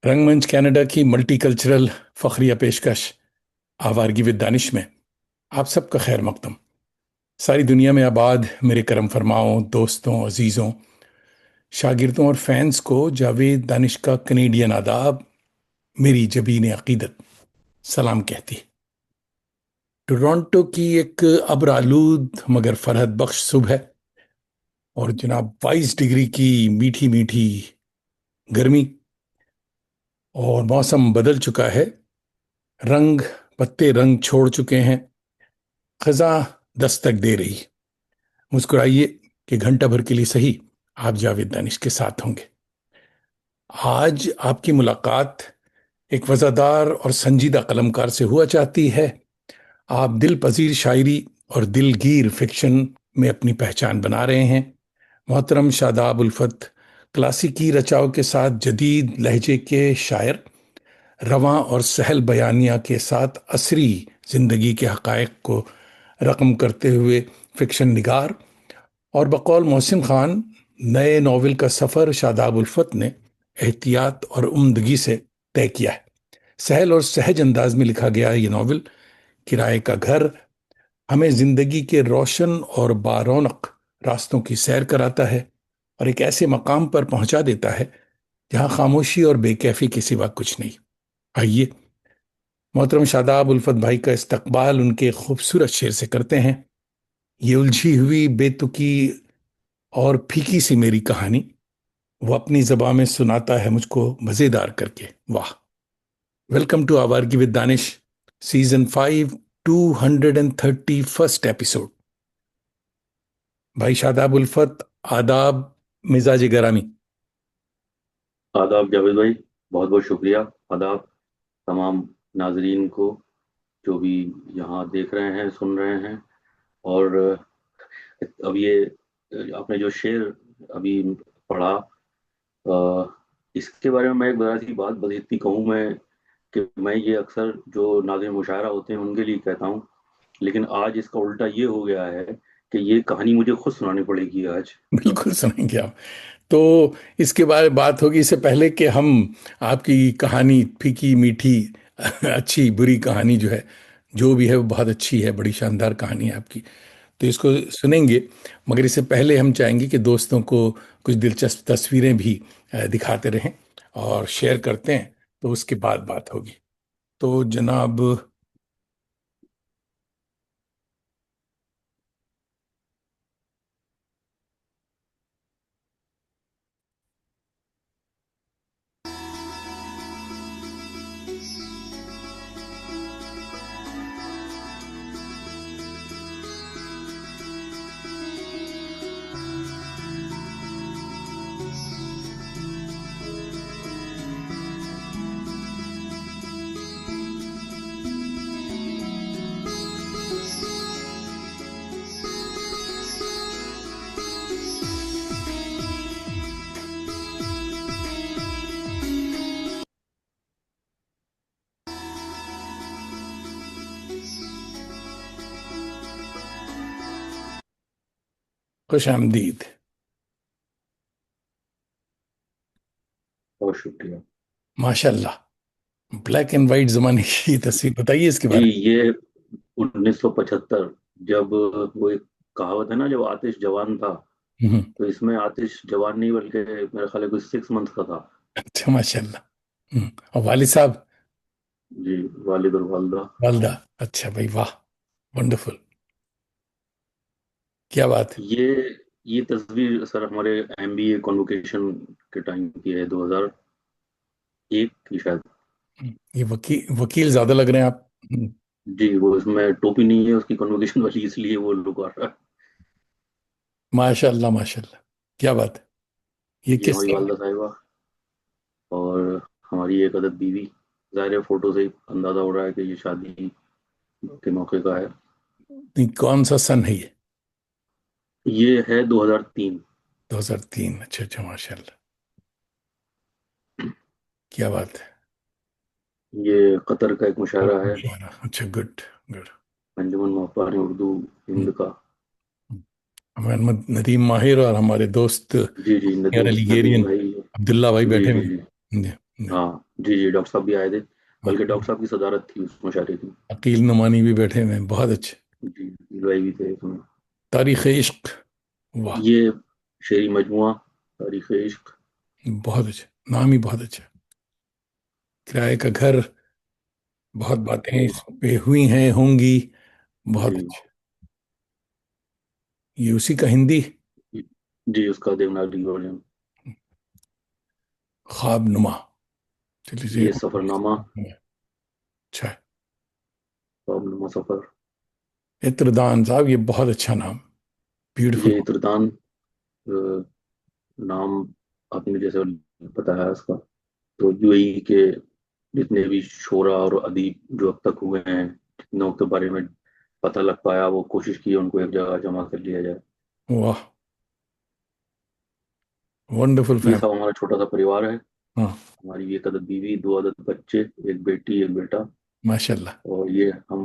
रंगमंच कनाडा की मल्टीकल्चरल फखरिया पेशकश आवारगी विद दानिश में आप सबका खैर मकदम। सारी दुनिया में आबाद मेरे करम फरमाओं दोस्तों, अजीज़ों, शागिर्दों और फैंस को जावेद दानिश का कनेडियन आदाब, मेरी जबीन अकीदत सलाम कहती। टोरंटो की एक अब्र आलूद मगर फरहत बख्श सुबह है और जनाब 22 डिग्री की मीठी मीठी गर्मी, और मौसम बदल चुका है। रंग पत्ते रंग छोड़ चुके हैं। खजा दस्तक दे रही। मुस्कुराइए कि घंटा भर के लिए सही आप जावेद दानिश के साथ होंगे। आज आपकी मुलाकात एक वज़ादार और संजीदा कलमकार से हुआ चाहती है। आप दिल पजीर शायरी और दिलगीर फिक्शन में अपनी पहचान बना रहे हैं। मोहतरम शादाब उल्फत क्लासिकी रचाव के साथ जदीद लहजे के शायर, रवां और सहल बयानिया के साथ असरी जिंदगी के हकायक को रकम करते हुए फिक्शन निगार, और बकौल मोहसिन खान नए नावल का सफ़र शादाब उल्फत ने एहतियात और उम्दगी से तय किया है। सहल और सहज अंदाज में लिखा गया ये नावल किराए का घर हमें जिंदगी के रोशन और बारौनक रास्तों की सैर कराता है और एक ऐसे मकाम पर पहुंचा देता है जहां खामोशी और बेकैफी के सिवा कुछ नहीं। आइए मोहतरम शादाब उल्फत भाई का इस्तकबाल उनके खूबसूरत शेर से करते हैं। ये उलझी हुई बेतुकी और फीकी सी मेरी कहानी वो अपनी जबान में सुनाता है मुझको मजेदार करके। वाह। Welcome to Awargi with Danish, season 5, 231st episode. भाई शादाब उल्फत, आदाब, मिजाज गरामी। आदाब जावेद भाई। बहुत बहुत शुक्रिया। आदाब तमाम नाजरीन को जो भी यहाँ देख रहे हैं सुन रहे हैं। और अब ये आपने जो शेर अभी पढ़ा, इसके बारे में मैं एक बड़ा सी बात बस इतनी कहूँ मैं कि मैं ये अक्सर जो नाज़िम मुशायरा होते हैं उनके लिए कहता हूँ, लेकिन आज इसका उल्टा ये हो गया है कि ये कहानी मुझे खुद सुनानी पड़ेगी आज। बिल्कुल सुनेंगे आप। तो इसके बारे में बात होगी, इससे पहले कि हम आपकी कहानी फीकी मीठी अच्छी बुरी कहानी जो है, जो भी है वो बहुत अच्छी है, बड़ी शानदार कहानी है आपकी, तो इसको सुनेंगे। मगर इससे पहले हम चाहेंगे कि दोस्तों को कुछ दिलचस्प तस्वीरें भी दिखाते रहें और शेयर करते हैं, तो उसके बाद बात होगी। तो जनाब, खुश आमदीद। बहुत शुक्रिया माशाल्लाह, ब्लैक एंड वाइट जमाने की तस्वीर, बताइए इसके जी। बारे ये 1975, जब वो एक कहावत है ना, जब आतिश जवान था, में। तो इसमें आतिश जवान नहीं बल्कि मेरे ख्याल है कोई 6 मंथ का था। अच्छा, माशाल्लाह। और वालिद साहब? जी, वालिद और वालदा। वालदा? अच्छा भाई, वाह, वंडरफुल, क्या बात है। ये ये तस्वीर सर हमारे एमबीए कॉन्वोकेशन के टाइम की है, 2001 की शायद। ये वकील वकील ज्यादा लग रहे हैं आप। जी, वो इसमें टोपी नहीं है उसकी कॉन्वोकेशन वाली, इसलिए वो लुक आ रहा है। माशाल्लाह माशाल्लाह, क्या बात है। ये ये किस हमारी तरह? वालदा साहिबा और हमारी एक अदद बीवी। ज़ाहिर है फोटो से ही अंदाजा हो रहा है कि ये शादी के मौके का है। नहीं, कौन सा सन है ये? ये है 2003। 2003? अच्छा अच्छा, माशाल्लाह, क्या बात है। ये कतर का एक मुशायरा है, अच्छा, गुड गुड। अंजुमन महफाज उर्दू हिंद का। मोहम्मद नदीम माहिर और हमारे दोस्त जी जी, यार नदीम नदीम अलीगेरियन भाई। अब्दुल्ला भाई जी बैठे जी हुए जी। हैं। हाँ जी जी, डॉक्टर साहब भी आए थे, बल्कि डॉक्टर साहब की सदारत थी उस मुशायरे की। अकील नुमानी भी बैठे हुए हैं, बहुत अच्छे। जी, भाई भी थे इसमें। तारीख इश्क, वाह, ये शेरी मजमुआ तारीख इश्क। बहुत अच्छे, नाम ही बहुत अच्छा। किराए का घर, बहुत बातें और इस पे हुई हैं, होंगी, बहुत जी अच्छे। ये उसी का हिंदी, जी, उसका देवनागरी वर्जन। ख्वाब नुमा। चलिए, ये सफरनामा, अच्छा है। ख्वाबनुमा सफर। इत्रदान साहब, ये बहुत अच्छा नाम, ब्यूटीफुल। ये इत्रदान नाम आपने जैसे बताया इसका, तो यूएई के जितने भी शोरा और अदीब जो अब तक हुए हैं, जितनों के बारे में पता लग पाया, वो कोशिश की उनको एक जगह जमा कर लिया जाए। वाह, वंडरफुल ये फैमिली। सब हमारा छोटा सा परिवार है। हाँ, हमारी एक अदद बीवी, दो अदद बच्चे, एक बेटी एक बेटा। माशाल्लाह। और ये हम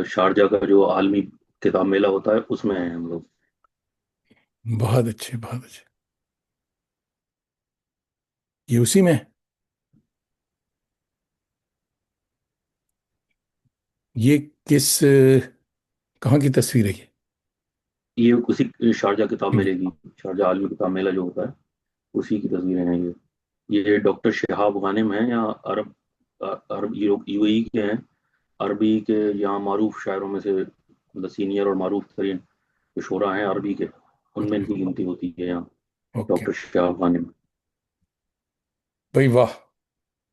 शारजा का जो आलमी किताब मेला होता है उसमें हैं हम लोग। बहुत अच्छे, बहुत अच्छे। ये उसी में, ये किस कहाँ की तस्वीर है ये? ये उसी शारजा किताब मेले की, शारजा आलमी किताब मेला जो होता है उसी की तस्वीरें हैं ये डॉक्टर शहाब गानिम हैं, या अरब अरब यूएई के हैं। अरबी के यहाँ मारूफ शायरों में से, मतलब सीनियर और मारूफ तरीन जो शोरा हैं अरबी के, उनमें इनकी गिनती होती है यहाँ। Okay, doctor Shahab Ghanim. भाई वाह,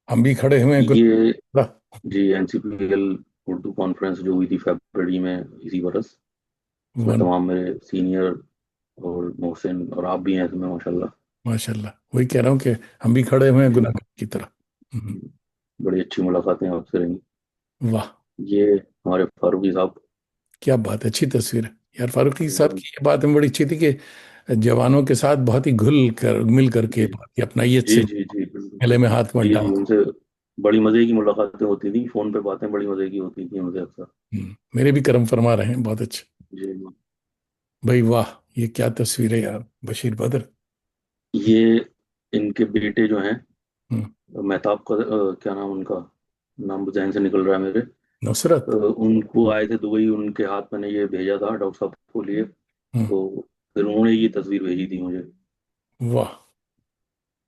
हम भी खड़े हुए हैं ये गुलदस्ता। जी एनसीपीएल उर्दू कॉन्फ्रेंस जो हुई थी फरवरी में इसी बरस, उसमें वन, तमाम मेरे सीनियर और मोहसिन और आप भी हैं इसमें माशाल्लाह। माशाल्लाह, वही कह रहा हूँ कि हम भी खड़े हुए हैं जी, गुनाह की तरह। बड़ी अच्छी मुलाकातें आपसे रही। वाह, ये हमारे फारूकी साहब। क्या बात है, अच्छी तस्वीर है यार। फारूकी साहब जी की ये बात हमें बड़ी अच्छी थी कि जवानों के साथ बहुत ही घुल कर मिल करके जी बात की, अपनाइयत जी से जी जी, बिल्कुल। गले में हाथ मत जी जी, डाल। उनसे बड़ी मजे की मुलाकातें होती थी, फोन पे बातें बड़ी मजे की होती थी उनसे अक्सर। मेरे भी कर्म फरमा रहे हैं, बहुत अच्छे। जी जी। भाई वाह, ये क्या तस्वीर है यार, बशीर बद्र। ये इनके बेटे जो हैं, हम्म, मेहताब का क्या नाम उनका, नाम जहन से निकल रहा है मेरे। नुसरत। उनको आए थे दुबई, उनके हाथ मैंने ये भेजा था डॉक्टर साहब को लिए, हम्म, तो फिर उन्होंने ये तस्वीर भेजी थी मुझे। वाह,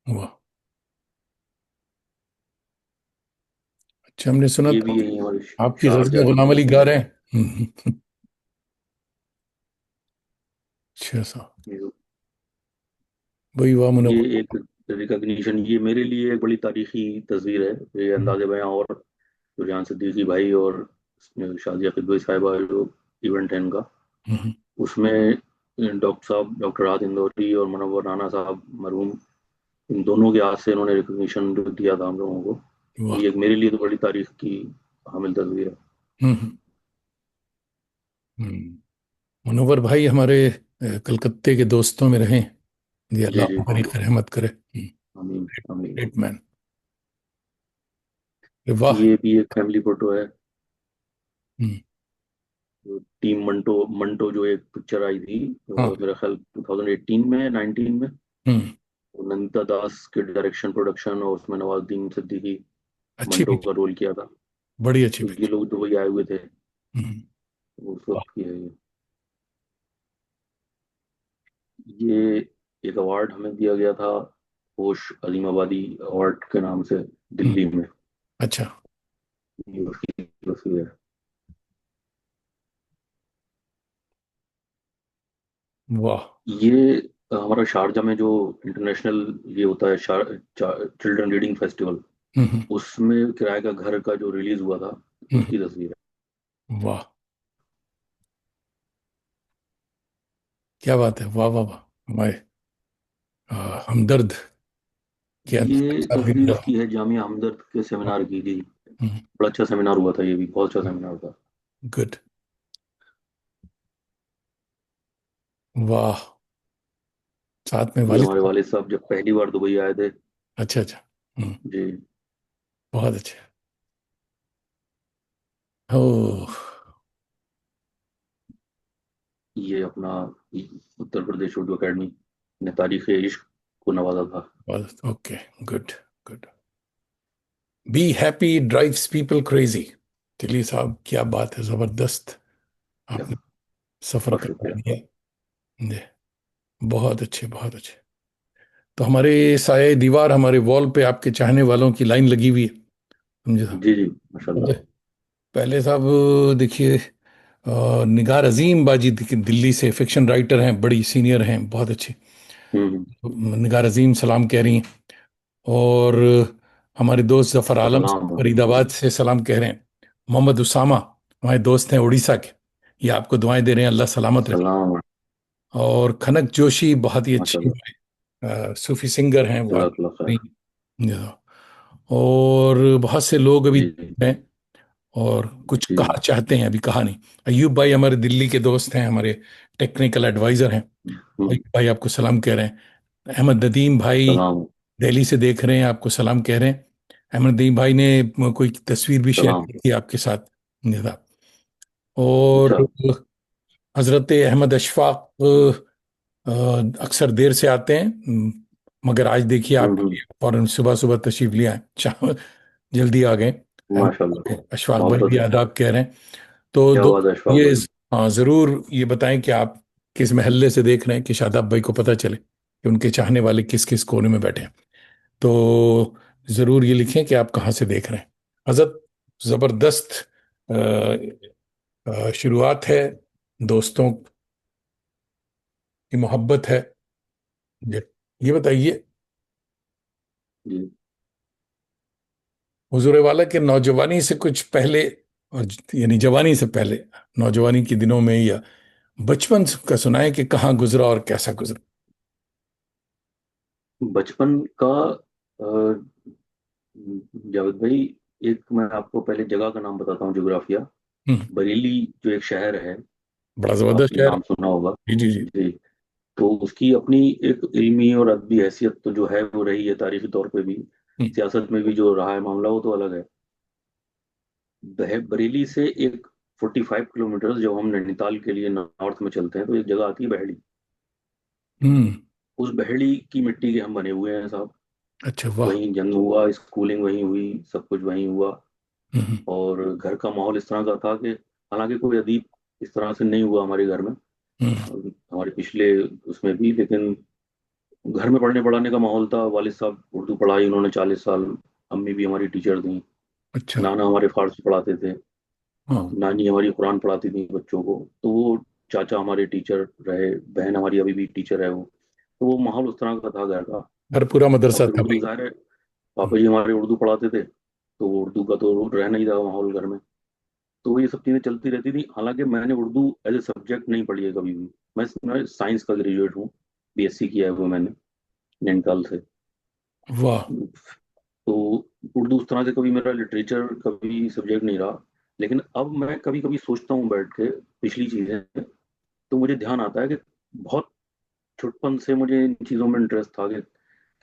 वाह। अच्छा, हमने सुना ये था भी यही हमारे आपकी शारजा गजल की गुलाम अली गा तस्वीर रहे हैं। अच्छा सा, है। भाई वाह, ये मुनव्वर। एक रिकग्निशन, ये मेरे लिए एक बड़ी तारीखी तस्वीर है। ये हम्म, अंदाज़े बयां और सुजान सिद्दीकी भाई और शाजिया किदवई साहिबा जो इवेंट है इनका, हम्म, उसमें डॉक्टर साहब, डॉक्टर राहत इंदौरी और मुनव्वर राना साहब मरहूम, इन दोनों के हाथ से इन्होंने रिकग्निशन जो दिया था हम लोगों को। तो वाह। ये मेरे लिए तो बड़ी तारीख की हामिल तस्वीर है। हम्म, मुनव्वर भाई हमारे कलकत्ते के दोस्तों में रहे, ये जी अल्लाह जी, हमारी रहमत करे। आमीन आमीन। Great man. वाह। ये भी एक फैमिली फोटो है। हम्म, टीम मंटो, मंटो जो एक पिक्चर आई थी, हाँ। मेरा ख्याल 2018 में, 19 में, हम्म, नंदिता दास के डायरेक्शन प्रोडक्शन, और उसमें नवाजुद्दीन सिद्दीकी अच्छी मंटो पिक्चर, का रोल किया था। बड़ी अच्छी तो ये पिक्चर। लोग दुबई आए हुए थे, हम्म, तो उस वाह। वक्त की है ये एक अवार्ड हमें दिया गया था, होश अजीमाबादी अवार्ड के नाम से, हम्म, दिल्ली में। अच्छा, ये उसकी तस्वीर है। वाह। ये हमारा शारजा में जो इंटरनेशनल ये होता है, चिल्ड्रन रीडिंग फेस्टिवल, हम्म, उसमें किराए का घर का जो रिलीज हुआ था, हम्म, उसकी तस्वीर है। वाह, क्या बात है, वाह वाह वाह। हमारे हमदर्द के ये अंदर भी तस्वीर नजर आ- उसकी है, जामिया हमदर्द के सेमिनार की थी। हम्म, बड़ा अच्छा सेमिनार हुआ था, ये भी बहुत अच्छा सेमिनार था। गुड, वाह। साथ में ये वालिद हमारे साहब। वालिद साहब जब पहली बार दुबई आए थे। अच्छा अच्छा। जी। बहुत अच्छे। ओ, ये अपना उत्तर प्रदेश उर्दू अकेडमी ने तारीख इश्क को नवाजा था। Okay, good, good. Be happy drives people crazy. चलिए साहब, क्या बात है, जबरदस्त। क्या, आपने सफर बहुत करा शुक्रिया। दिया। जी, बहुत अच्छे, बहुत अच्छे। तो हमारे साए दीवार, हमारे वॉल पे आपके चाहने वालों की लाइन लगी हुई है, समझे साहब। जी जी, माशाल्लाह। पहले साहब देखिए, निगार अजीम बाजी दिल्ली से फिक्शन राइटर हैं, बड़ी सीनियर हैं, बहुत अच्छे। हम्म। निगार अजीम सलाम कह रही हैं। और हमारे दोस्त जफर आलम सलाम फरीदाबाद जी। से सलाम कह रहे हैं। मोहम्मद उसामा हमारे दोस्त हैं उड़ीसा के, ये आपको दुआएं दे रहे हैं, अल्लाह सलामत रखे। सलाम। और खनक जोशी बहुत ही अच्छे माशाल्लाह। सूफी सिंगर हैं वो जज़ाकल्लाह खैर। और बहुत से लोग अभी जी जी हैं और कुछ जी। कहा चाहते हैं, अभी कहा नहीं। अयूब भाई हमारे दिल्ली के दोस्त हैं, हमारे टेक्निकल एडवाइजर हैं। अयूब भाई आपको सलाम कह रहे हैं। अहमद नदीम भाई सलाम। दिल्ली से देख रहे हैं, आपको सलाम कह रहे हैं। अहमद नदीम भाई ने कोई तस्वीर भी शेयर सलाम। की थी आपके साथ, निदा। और अच्छा। हजरत अहमद अशफाक अक्सर देर से आते हैं, मगर आज देखिए आपके हम्म। लिए फौरन सुबह सुबह तशरीफ लिया है, जल्दी आ गए। माशाल्लाह। अशफाक भाई मोहब्बत भी है। आदाब कह रहे हैं। तो क्या दो, बात है अशफाक ये, भाई। हाँ जरूर ये बताएं कि आप किस महल्ले से देख रहे हैं, कि शादाब भाई को पता चले कि उनके चाहने वाले किस किस कोने में बैठे हैं। तो जरूर ये लिखें कि आप कहाँ से देख रहे हैं। हजरत, जबरदस्त शुरुआत है, दोस्तों की मोहब्बत है। ये बताइए, जी। हुजूर वाला के नौजवानी से कुछ पहले, और यानी जवानी से पहले, नौजवानी के दिनों में या बचपन का सुनाए कि कहाँ गुजरा और कैसा गुजरा। बचपन का जावेद भाई, एक मैं आपको पहले जगह का नाम बताता हूँ, जोग्राफिया। हम्म, बरेली जो एक शहर है, बड़ा जबरदस्त आपने शहर। नाम सुना होगा। जी जी जी। जी। तो उसकी अपनी एक इल्मी और अदबी हैसियत तो जो है वो रही है, तारीखी तौर पे भी। हम्म, सियासत में भी जो रहा है मामला, वो तो अलग है। बरेली से एक 45 किलोमीटर जब हम नैनीताल के लिए नॉर्थ में चलते हैं, तो एक जगह आती है बहेड़ी। हम्म, उस बहेड़ी की मिट्टी के हम बने हुए हैं साहब। अच्छा, वाह। वहीं जन्म हुआ, स्कूलिंग वहीं हुई, सब कुछ वहीं हुआ। हम्म, और घर का माहौल इस तरह का था कि हालांकि कोई अदीब इस तरह से नहीं हुआ हमारे घर में, हम्म, और हमारे पिछले उसमें भी, लेकिन घर में पढ़ने पढ़ाने का माहौल था। वालिद साहब उर्दू पढ़ाई उन्होंने 40 साल। अम्मी भी हमारी टीचर थी। अच्छा, नाना हमारे फारसी पढ़ाते थे। हाँ, नानी हमारी कुरान पढ़ाती थी बच्चों को। तो वो चाचा हमारे टीचर रहे। बहन हमारी अभी भी टीचर है वो। तो वो माहौल उस तरह का था घर का। घर पूरा और मदरसा फिर था उर्दू, भाई। ज़ाहिर है, पापा जी हमारे उर्दू पढ़ाते थे, तो उर्दू का तो रहना ही था माहौल घर में। तो ये सब चीज़ें चलती रहती थी। हालांकि मैंने उर्दू एज ए सब्जेक्ट नहीं पढ़ी है कभी भी। मैं साइंस का ग्रेजुएट हूँ। बीएससी किया है वो मैंने, नैनीताल से। वाह। तो उर्दू उस तरह से कभी मेरा लिटरेचर कभी सब्जेक्ट नहीं रहा। लेकिन अब मैं कभी कभी सोचता हूँ बैठ के पिछली चीज़ें, तो मुझे ध्यान आता है कि बहुत छुटपन से मुझे इन चीज़ों में इंटरेस्ट था कि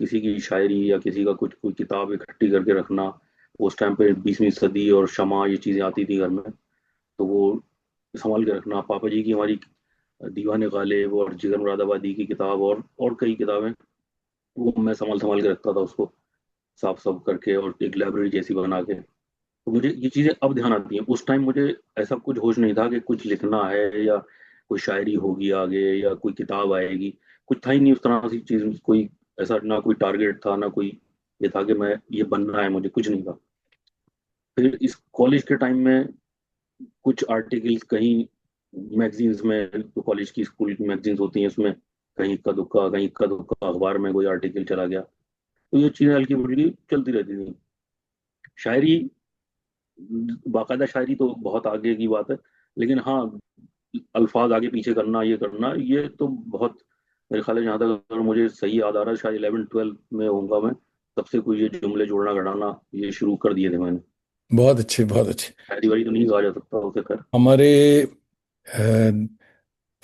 किसी की शायरी या किसी का कुछ कोई किताब इकट्ठी करके रखना। उस टाइम पे 20वीं सदी और शमा ये चीज़ें आती थी घर में, तो वो संभाल के रखना। पापा जी की हमारी दीवाने गालिब और जिगर मुरादाबादी की किताब, और कई किताबें, वो मैं संभाल संभाल के रखता था उसको, साफ साफ करके और एक लाइब्रेरी जैसी बना के। तो मुझे ये चीज़ें अब ध्यान आती हैं। उस टाइम मुझे ऐसा कुछ होश नहीं था कि कुछ लिखना है या कोई शायरी होगी आगे या कोई किताब आएगी। कुछ था ही नहीं उस तरह की चीज़। कोई ऐसा ना कोई टारगेट था, ना कोई ये था कि मैं ये बनना है, मुझे कुछ नहीं था। फिर इस कॉलेज के टाइम में कुछ आर्टिकल्स कहीं मैगजीन्स में, तो कॉलेज की स्कूल की मैगजीन्स होती हैं, उसमें कहीं इक्का दुक्का अखबार में कोई आर्टिकल चला गया। तो ये चीज़ें हल्की फुल्की चलती रहती थी। शायरी, बाकायदा शायरी तो बहुत आगे की बात है। लेकिन हाँ, अल्फाज आगे पीछे करना, ये करना, ये तो बहुत, मेरे ख्याल है जहाँ तक अगर मुझे सही याद आ रहा है, शायद 11 12 में होऊंगा मैं, तब से कोई ये जुमले जोड़ना घटाना ये शुरू कर दिए थे मैंने। बहुत अच्छे, बहुत अच्छे। शायरी वारी तो नहीं कहा जा सकता उसे, कर। हमारे अ,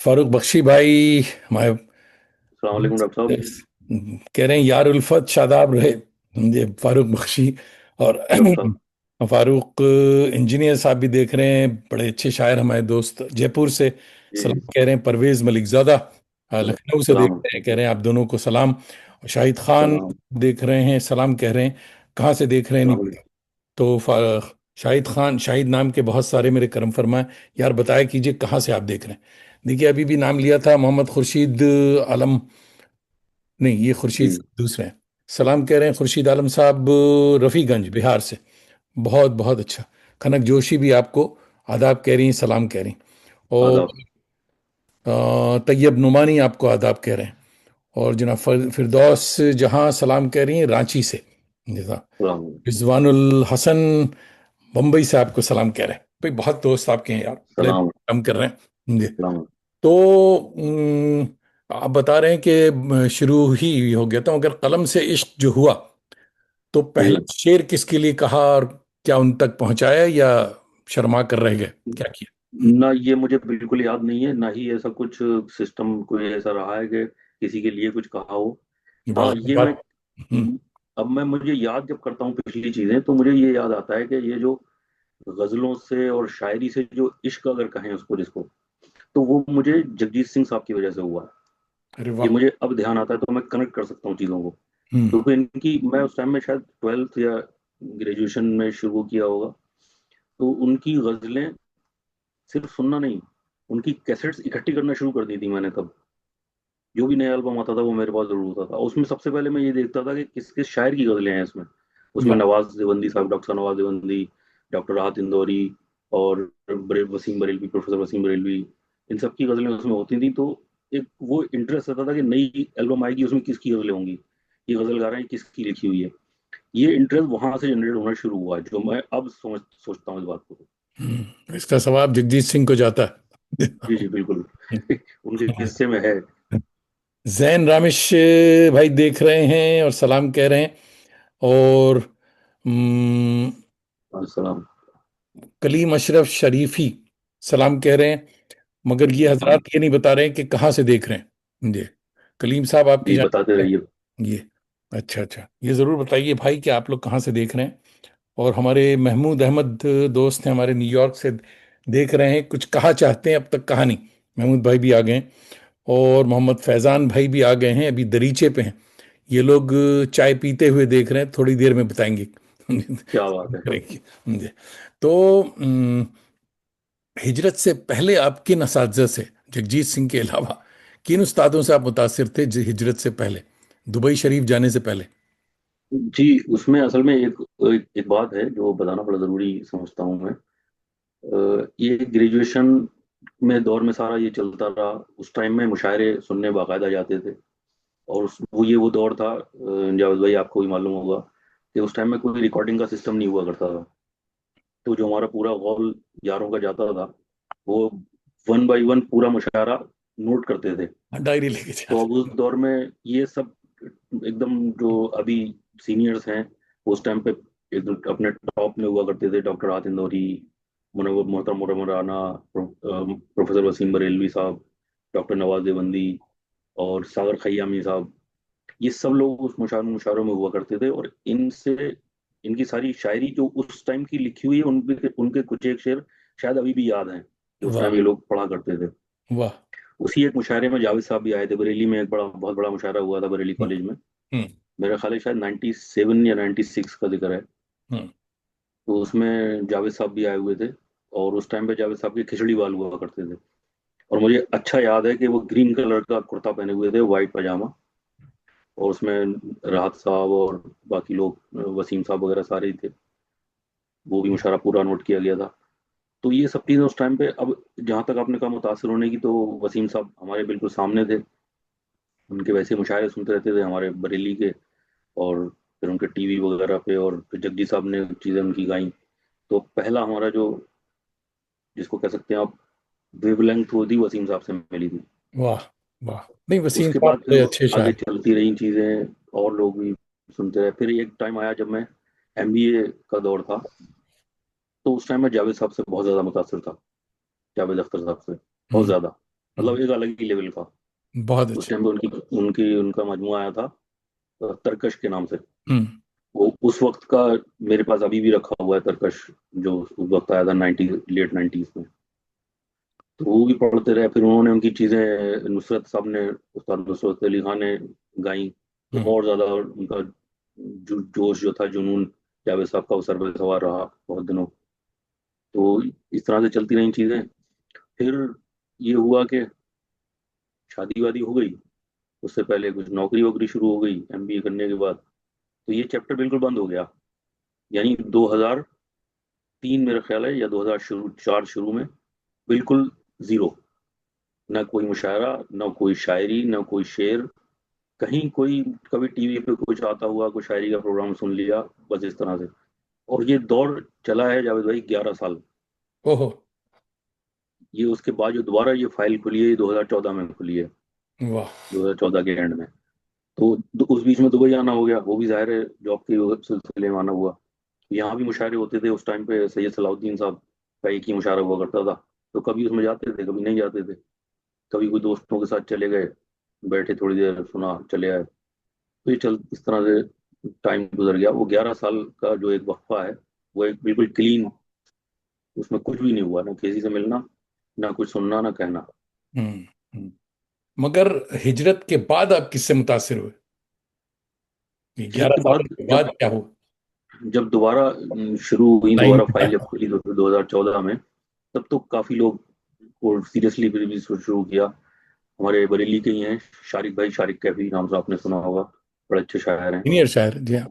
फारूक बख्शी भाई हमारे अस्सलाम वालेकुम डॉक्टर साहब। कह रहे हैं, यार उल्फत शादाब रहे। ये फारूक बख्शी। और डॉक्टर साहब। फारूक इंजीनियर साहब भी देख रहे हैं, बड़े अच्छे शायर हमारे दोस्त जयपुर से जी सलाम जी। कह रहे हैं। परवेज मलिकजादा लखनऊ से देख सलाम। रहे हैं, कह रहे हैं आप दोनों को सलाम। और शाहिद खान सलाम। देख रहे हैं, सलाम कह रहे हैं। कहाँ से देख रहे हैं नहीं सलाम। पता। तो शाहिद खान, शाहिद नाम के बहुत सारे मेरे करम फरमाए। यार बताया कीजिए कहाँ से आप देख रहे हैं। देखिए अभी भी नाम लिया था मोहम्मद खुर्शीद आलम, नहीं ये खुर्शीद जी दूसरे हैं। सलाम कह रहे हैं खुर्शीद आलम साहब, रफ़ीगंज बिहार से। बहुत बहुत अच्छा। कनक जोशी भी आपको आदाब कह रही हैं, सलाम कह रही हैं। और आदाब। तैयब नुमानी आपको आदाब कह रहे हैं। और जनाब फिरदौस जहां सलाम कह रही हैं रांची से। जैसा सलाम। रिजवानुल हसन मुंबई से आपको सलाम कह रहे हैं। भाई बहुत दोस्त आपके हैं यार, बड़े सलाम। काम कर रहे हैं जी। सलाम। तो आप बता रहे हैं कि शुरू ही हो गया था, मगर कलम से इश्क जो हुआ तो पहला जी। शेर किसके लिए कहा और क्या उन तक पहुंचाया, या शर्मा कर रह गए, क्या किया? ना ये मुझे बिल्कुल याद नहीं है, ना ही ऐसा कुछ सिस्टम कोई ऐसा रहा है कि किसी के लिए कुछ कहा हो। हाँ बात ये मैं, बात। हम्म, अब मैं मुझे याद जब करता हूँ पिछली चीजें, तो मुझे ये याद आता है कि ये जो गजलों से और शायरी से जो इश्क अगर कहें उसको, जिसको, तो वो मुझे जगजीत सिंह साहब की वजह से हुआ है। अरे ये वाह। मुझे अब ध्यान आता है तो मैं कनेक्ट कर सकता हूँ चीज़ों को। हम्म, क्योंकि इनकी मैं उस टाइम में शायद 12th या ग्रेजुएशन में शुरू किया होगा, तो उनकी गजलें सिर्फ सुनना नहीं, उनकी कैसेट्स इकट्ठी करना शुरू कर दी थी मैंने तब। जो भी नया एल्बम आता था वो मेरे पास जरूर होता था। उसमें सबसे पहले मैं ये देखता था कि किस किस शायर की गजलें हैं इसमें। उसमें वाह। नवाज देवंदी साहब, डॉक्टर नवाज देवंदी, डॉक्टर राहत इंदौरी, और वसीम बरेलवी, प्रोफेसर वसीम बरेलवी, इन सब की गजलें उसमें होती थी। तो एक वो इंटरेस्ट रहता था कि नई एल्बम आएगी उसमें किसकी गजलें होंगी, ये गजल गा रहे हैं किसकी लिखी हुई है। ये इंटरेस्ट वहां से जनरेट होना शुरू हुआ, जो मैं अब सोचता हूँ इस बात को। इसका सवाब जगजीत सिंह को जाता है। जी जी बिल्कुल। उनके किस्से में है। जैन रामिश भाई देख रहे हैं और सलाम कह रहे हैं। और हम्म, सलाम। कलीम अशरफ शरीफी सलाम कह रहे हैं, मगर ये सलाम। हजरात ये नहीं बता रहे हैं कि कहाँ से देख रहे हैं जी। कलीम साहब आपकी जी बताते जान है रहिए। ये? अच्छा अच्छा, ये जरूर बताइए भाई कि आप लोग कहाँ से देख रहे हैं। और हमारे महमूद अहमद दोस्त हैं हमारे, न्यूयॉर्क से देख रहे हैं, कुछ कहा चाहते हैं अब तक कहा नहीं। महमूद भाई भी आ गए हैं और मोहम्मद फैजान भाई भी आ गए हैं, अभी दरीचे पे हैं। ये लोग चाय पीते हुए देख रहे हैं, थोड़ी देर में बताएंगे। क्या बात है। करेंगे जी। तो हिजरत से पहले आप किन असातिज़ा से, जगजीत सिंह के अलावा किन उस्तादों से आप मुतासिर थे हिजरत से पहले, दुबई शरीफ जाने से पहले? जी उसमें असल में एक बात है जो बताना बड़ा ज़रूरी समझता हूँ मैं। ये ग्रेजुएशन में दौर में सारा ये चलता रहा। उस टाइम में मुशायरे सुनने बाकायदा जाते थे। और वो दौर था, जावेद भाई आपको भी मालूम होगा, कि उस टाइम में कोई रिकॉर्डिंग का सिस्टम नहीं हुआ करता था। तो जो हमारा पूरा हॉल यारों का जाता था, वो वन बाय वन पूरा मुशायरा नोट करते थे। हाँ, डायरी लेके तो अब जाते। उस दौर में ये सब एकदम, जो अभी सीनियर्स हैं, उस टाइम पे एकदम अपने टॉप में हुआ करते थे। डॉक्टर आतिफ इंदौरी, मुनव्वर मोहतरम मुनव्वर राना, प्रोफेसर वसीम बरेलवी साहब, डॉक्टर नवाज देवंदी, और सागर खयामी साहब। ये सब लोग उस मुशायरों में हुआ करते थे। और इनसे, इनकी सारी शायरी जो उस टाइम की लिखी हुई है, उनके उनके कुछ एक शेर शायद अभी भी याद हैं, जो उस टाइम वाह ये लोग पढ़ा करते थे। वाह। उसी एक मुशायरे में जावेद साहब भी आए थे। बरेली में एक बहुत बड़ा मुशायरा हुआ था बरेली हम्म कॉलेज में। हम्म मेरा ख्याल है शायद 97 या 96 का जिक्र है। हम्म। तो उसमें जावेद साहब भी आए हुए थे। और उस टाइम पे जावेद साहब के खिचड़ी बाल हुआ करते थे। और मुझे अच्छा याद है कि वो ग्रीन कलर का कुर्ता पहने हुए थे, वाइट पजामा। और उसमें राहत साहब और बाकी लोग, वसीम साहब वगैरह सारे ही थे। वो भी मुशायरा पूरा नोट किया गया था। तो ये सब चीज़ें उस टाइम पे, अब जहाँ तक आपने कहा मुतासर होने की, तो वसीम साहब हमारे बिल्कुल सामने थे। उनके वैसे मुशायरे सुनते रहते थे हमारे बरेली के। और फिर उनके टीवी वगैरह पे, और फिर जगजी साहब ने चीज़ें उनकी गाई। तो पहला हमारा जो, जिसको कह सकते हैं आप, वेवलेंथ, वो थी वसीम साहब से मिली थी। वाह वाह। नहीं, वसीम उसके साहब बाद फिर बड़े अच्छे आगे शायर। चलती रही चीज़ें, और लोग भी सुनते रहे। फिर एक टाइम आया जब मैं, एमबीए का दौर था, तो उस टाइम मैं जावेद साहब से बहुत ज़्यादा मुतासर था। जावेद अख्तर साहब से बहुत हम्म ज़्यादा, हम्म, मतलब एक अलग ही लेवल का। बहुत उस अच्छे। टाइम पे उनकी उनकी उनका मजमूआ आया था, तरकश के नाम से। हम्म वो उस वक्त का, मेरे पास अभी भी रखा हुआ है तरकश, जो उस वक्त आया था लेट 90s में। तो वो भी पढ़ते रहे। फिर उन्होंने उनकी चीज़ें, नुसरत साहब ने, उस्ताद नुसरत अली खान ने गाई। तो हम्म और ज़्यादा उनका जोश जो था, जुनून, जावेद साहब का वो सर्वे सवार रहा बहुत दिनों। तो इस तरह से चलती रही चीजें। फिर ये हुआ कि शादी वादी हो गई, उससे पहले कुछ नौकरी वोकरी शुरू हो गई एमबीए करने के बाद। तो ये चैप्टर बिल्कुल बंद हो गया। यानी 2003 मेरा ख्याल है या 2004 शुरू में बिल्कुल जीरो। ना कोई मुशायरा, ना कोई शायरी, ना कोई शेर। कहीं कोई कभी टीवी पे कुछ आता हुआ, कोई शायरी का प्रोग्राम सुन लिया, बस इस तरह से। और ये दौर चला है जावेद भाई 11 साल। ओहो। ये उसके बाद जो दोबारा ये फाइल खुली है, ये 2014 में खुली है, वाह। 2014 के एंड में। तो उस बीच में दुबई आना हो गया, वो भी जाहिर है जॉब के सिलसिले में आना हुआ। यहाँ भी मुशायरे होते थे उस टाइम पे, सैयद सलाउद्दीन साहब का एक ही मुशायरा हुआ करता था। तो कभी उसमें जाते थे, कभी नहीं जाते थे। कभी कोई दोस्तों के साथ चले गए, बैठे थोड़ी देर सुना, चले आए। तो ये चल इस तरह से टाइम गुजर गया। वो 11 साल का जो एक वक्फा है, वो एक बिल्कुल क्लीन, उसमें कुछ भी नहीं हुआ, ना किसी से मिलना, ना कुछ सुनना, ना कहना। हम्म। हम्म। मगर हिजरत के बाद आप किससे मुतासिर हुए? ये हिजरत ग्यारह के साल बाद के जब बाद क्या हुआ? जब दोबारा शुरू हुई, लाइन दोबारा में फाइल आया। जब खुली तो 2014 में, तब तो काफी लोग को सीरियसली भी शुरू किया। हमारे बरेली के ही हैं शारिक भाई, शारिक कैफी नाम से आपने सुना होगा, बड़े अच्छे शायर हैं। सीनियर शायर, जी हाँ।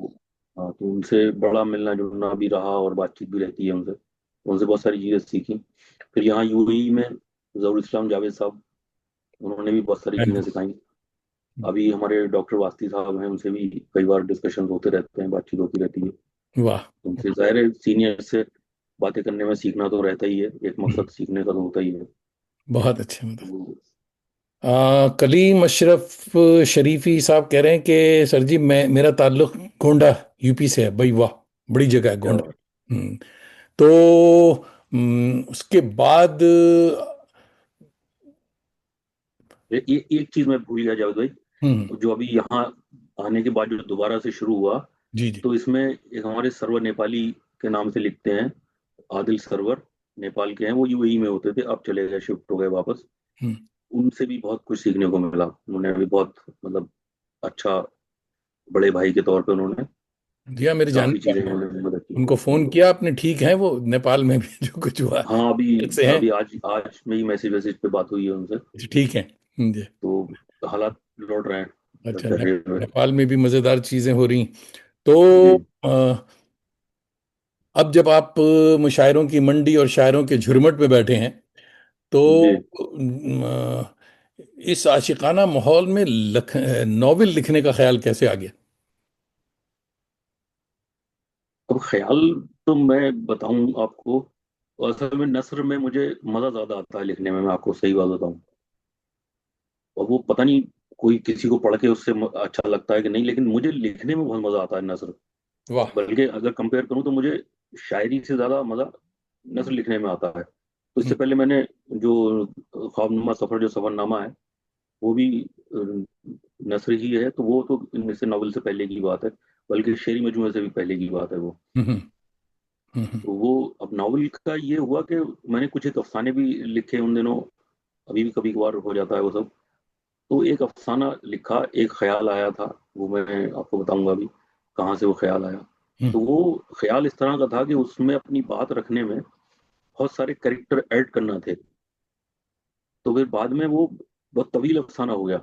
हाँ, तो उनसे बड़ा मिलना जुलना भी रहा और बातचीत भी रहती है उनसे। उनसे बहुत सारी चीजें सीखी। फिर यहाँ यूएई में जहूर इस्लाम जावेद साहब, उन्होंने भी बहुत सारी चीजें सिखाई। अभी हमारे डॉक्टर वास्ती साहब हैं, उनसे भी कई बार डिस्कशन होते रहते हैं, बातचीत होती रहती है वाह। उनसे। जाहिर है सीनियर से बातें करने में सीखना तो रहता ही है, एक मकसद सीखने का तो होता ही है। बहुत अच्छे, मतलब। तो कलीम अशरफ शरीफी साहब कह रहे हैं कि सर जी, मैं मेरा ताल्लुक गोंडा यूपी से है। भाई वाह, बड़ी जगह है क्या गोंडा। बात। तो उसके बाद ये एक चीज मैं भूल गया जावेद भाई। हम्म। जो अभी यहाँ आने के बाद जो दोबारा से शुरू हुआ, जी जी। तो इसमें एक हमारे सर्वर नेपाली के नाम से लिखते हैं, आदिल सर्वर, नेपाल के हैं। वो यूएई में होते थे, अब चले गए, शिफ्ट हो गए वापस। हम्म। उनसे भी बहुत कुछ सीखने को मिला। उन्होंने भी बहुत, मतलब, अच्छा, बड़े भाई के तौर पे उन्होंने जी हाँ, मेरे काफी जानने चीजें वाले हैं। उन्होंने मदद की। उनको फोन किया आपने? ठीक है वो नेपाल में भी जो कुछ हुआ? हाँ, अभी ठीक से हैं? अभी आज आज में ही मैसेज वैसेज पे बात हुई है उनसे। जी, ठीक है। जी। तो हालात लौट रहे हैं अच्छा, चढ़े हुए। नेपाल में भी मजेदार चीजें हो रही। तो जी अब जब आप मुशायरों की मंडी और शायरों के झुरमुट में बैठे हैं, तो जी। इस आशिकाना माहौल में नॉवेल लिखने का ख्याल कैसे आ गया? अब ख्याल तो मैं बताऊं आपको, असल में नस्र में मुझे मजा ज्यादा आता है लिखने में, मैं आपको सही बात बताऊं। और वो पता नहीं, कोई किसी को पढ़ के उससे अच्छा लगता है कि नहीं, लेकिन मुझे लिखने में बहुत मजा आता है नस्र। वाह। बल्कि अगर कंपेयर करूं तो मुझे शायरी से ज्यादा मजा नस्र लिखने में आता है। तो इससे हम्म। पहले मैंने जो ख्वाबनुमा सफर, जो सफरनामा है, वो भी नस्र ही है। तो वो तो इनमें से नॉवल से पहले की बात है, बल्कि शेरी मजमूए से भी पहले की बात है वो। हम्म। हम्म। तो वो अब नावल का ये हुआ कि मैंने कुछ एक अफसाने भी लिखे उन दिनों। अभी भी कभी कभार हो जाता है वो सब। तो एक अफसाना लिखा, एक ख्याल आया था, वो मैं आपको बताऊंगा अभी कहाँ से वो ख्याल आया। हम्म। तो वो ख्याल इस तरह का था कि उसमें अपनी बात रखने में बहुत सारे कैरेक्टर ऐड करना थे। तो फिर बाद में वो बहुत तवील अफसाना हो गया।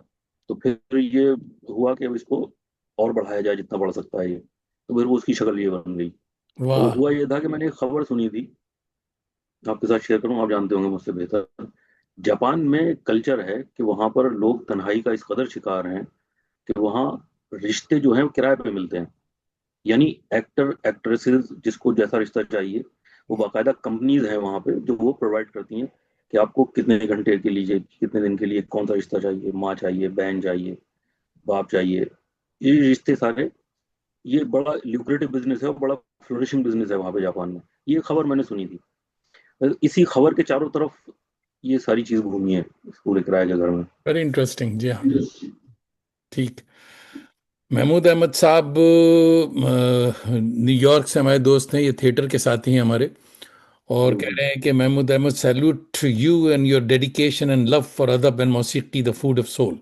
तो फिर ये हुआ कि अब इसको और बढ़ाया जाए जितना बढ़ सकता है ये। तो फिर वो उसकी शक्ल ये बन गई। तो वाह। हुआ ये था कि मैंने एक खबर सुनी थी, आपके साथ शेयर करूं, आप जानते होंगे मुझसे बेहतर। जापान में कल्चर है कि वहां पर लोग तन्हाई का इस कदर शिकार हैं कि वहाँ रिश्ते जो हैं वो किराए पे मिलते हैं। यानी एक्टर एक्ट्रेसेस जिसको जैसा रिश्ता चाहिए, वो बाकायदा कंपनीज हैं वहाँ पे जो वो प्रोवाइड करती हैं कि आपको कितने घंटे के लिए, कितने दिन के लिए कौन सा रिश्ता चाहिए, माँ चाहिए, बहन चाहिए, बाप चाहिए, ये रिश्ते सारे। ये बड़ा ल्यूक्रेटिव बिजनेस है और बड़ा फ्लोरिशिंग बिजनेस है वहाँ पे जापान में। ये खबर मैंने सुनी थी। इसी खबर के चारों तरफ ये सारी चीज घूमी है इस पूरे किराए के घर में। वेरी इंटरेस्टिंग, जी हाँ। ठीक। महमूद अहमद साहब न्यूयॉर्क से हमारे दोस्त हैं, ये थिएटर के साथी हैं हमारे। और कह जी। रहे हैं कि Mahmood Ahmed, salute you and your dedication and love for अदब एंड मौसीकी द फूड ऑफ सोल।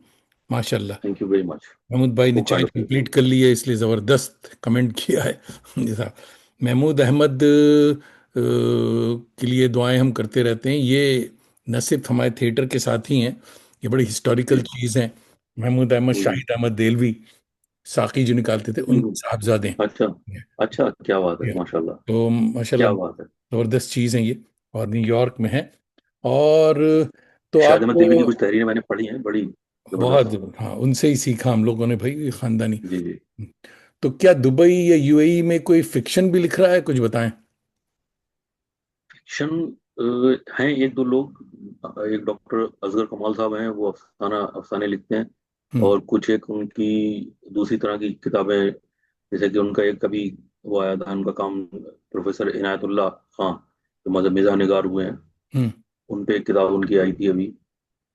माशाल्लाह। Thank you very much. Mahmood भाई ने वो चाय काइंड ऑफ। कंप्लीट कर ली है, इसलिए जबरदस्त कमेंट किया है। जी साहब। महमूद अहमद के लिए दुआएं हम करते रहते हैं। ये न सिर्फ हमारे थिएटर के साथ ही हैं, ये बड़ी हिस्टोरिकल जी चीज़ है। महमूद अहमद, जी। शाहिद अहमद देलवी, साकी जो निकालते थे, उनके हम्म, साहबजादे अच्छा हैं। अच्छा, क्या बात है, ये, माशाल्लाह। तो माशाल्लाह क्या बात है। ज़बरदस्त चीज़ है ये। और न्यूयॉर्क में है। और तो शायद आप अहमद दिलवी की कुछ तहरीरें मैंने पढ़ी हैं, बड़ी बहुत, जबरदस्त। हाँ, उनसे ही सीखा हम लोगों ने भाई, ये खानदानी। जी जी। तो क्या दुबई या यूएई में कोई फिक्शन भी लिख रहा है? कुछ बताएं। फिक्शन हैं एक दो लोग। एक डॉक्टर असगर कमाल साहब हैं, वो अफसाना अफसाने लिखते हैं। हम्म। और कुछ एक उनकी दूसरी तरह की किताबें, जैसे कि उनका एक कभी वो आया था, उनका काम प्रोफेसर इनायतुल्लाह खां, जो मजहब मिज़ा निगार हुए हैं, हम्म। उन पे एक किताब उनकी आई थी अभी।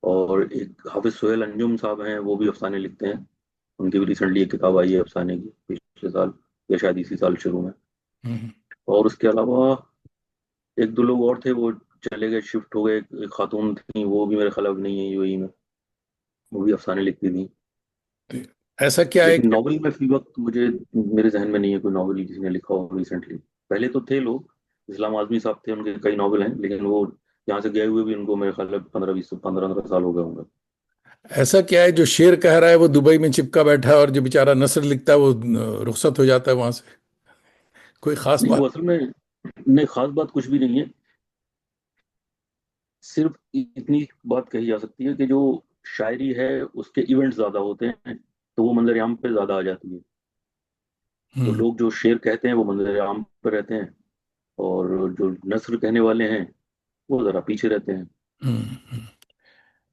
और एक हाफिज सोहेल अंजुम साहब हैं, वो भी अफसाने लिखते हैं। उनकी भी रिसेंटली एक किताब आई है अफसाने की, पिछले साल या शायद इसी साल शुरू में। हम्म। और उसके अलावा एक दो लोग और थे, वो चले गए, शिफ्ट हो गए। एक खातून थी, वो भी मेरे ख्याल अब नहीं है यूएई में, वो भी अफसाने लिखती थी। तो ऐसा क्या है लेकिन कि नॉवल में फी वक्त मुझे, मेरे जहन में नहीं है कोई नॉवल किसी ने लिखा हो रिसेंटली। पहले तो थे लोग, इस्लाम आजमी साहब थे, उनके कई नॉवल हैं, लेकिन वो यहाँ से गए हुए भी उनको मेरे ख्याल में 15 20 15 15 साल हो गए होंगे। ऐसा क्या है जो शेर कह रहा है वो दुबई में चिपका बैठा है, और जो बेचारा नस्र लिखता है वो रुखसत हो जाता है वहां से? कोई खास नहीं, बात? वो असल में, नहीं, खास बात कुछ भी नहीं है। सिर्फ इतनी बात कही जा सकती है कि जो शायरी है उसके इवेंट्स ज्यादा होते हैं, तो वो मंजर आम पे ज्यादा आ जाती है। तो हम्म। लोग जो शेर कहते हैं वो मंजर आम पे रहते हैं, और जो नस्र कहने वाले हैं वो जरा पीछे रहते हैं। हम्म।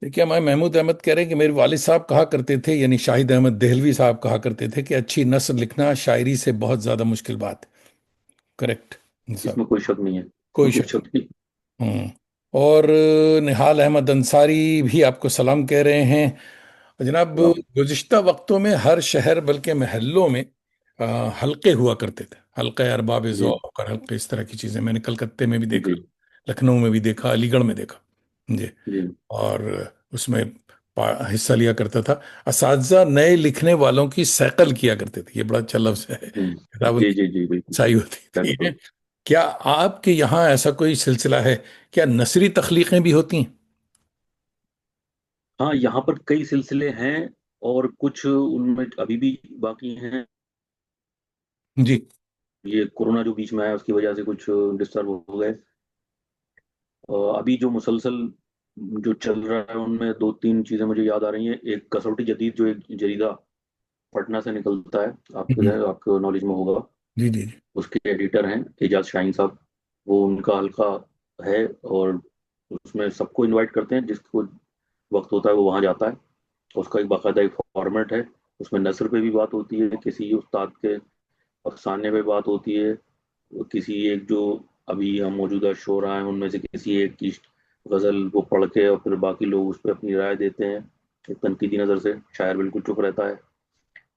देखिए, हमारे महमूद अहमद कह रहे हैं कि मेरे वालिद साहब कहा करते थे, यानी शाहिद अहमद देहलवी साहब कहा करते थे कि अच्छी नस्र लिखना शायरी से बहुत ज्यादा मुश्किल बात है। करेक्ट साहब? इसमें कोई शक नहीं है, कोई कोई शक शक नहीं। नहीं। और निहाल अहमद अंसारी भी आपको सलाम कह रहे हैं। जनाब, सलाम। गुज़िश्ता वक्तों में हर शहर बल्कि महल्लों में हल्के हुआ करते थे, हल्का अरबाब जी ज़ौक़ और हल्के इस तरह की चीज़ें मैंने कलकत्ते में भी देखा, जी लखनऊ में भी देखा, अलीगढ़ में देखा जी। जी। और उसमें हिस्सा लिया करता था। असातिज़ा नए लिखने वालों की सैकल किया करते थे, ये बड़ा अच्छा लफ्ज़ है, किताब जी उनकी जी जी, बिल्कुल। सही होती थी। बिल्कुल। क्या आपके यहाँ ऐसा कोई सिलसिला है? क्या नसरी तख्लीकें भी होती हैं? हाँ, यहाँ पर कई सिलसिले हैं, और कुछ उनमें अभी भी बाकी हैं। जी। ये कोरोना जो बीच में आया उसकी वजह से कुछ डिस्टर्ब हो गए। अभी जो मुसलसल जो चल रहा है उनमें दो तीन चीजें मुझे याद आ रही हैं। एक कसौटी जदीद, जो एक जरीदा पटना से निकलता है, हम्म। आपके नॉलेज में होगा। जी जी जी। उसके एडिटर हैं एजाज शाहीन साहब। वो उनका हल्का है, और उसमें सबको इनवाइट करते हैं, जिसको वक्त होता है वो वहाँ जाता है। उसका एक बाकायदा एक फॉर्मेट है। उसमें नस्र पे भी बात होती है, किसी उस्ताद के अफसाने पे बात होती है, किसी एक जो अभी हम मौजूदा शोरा हैं उनमें से किसी एक की गजल वो पढ़ के, और फिर बाकी लोग उस पर अपनी राय देते हैं एक तनकीदी नज़र से। शायर बिल्कुल चुप रहता है।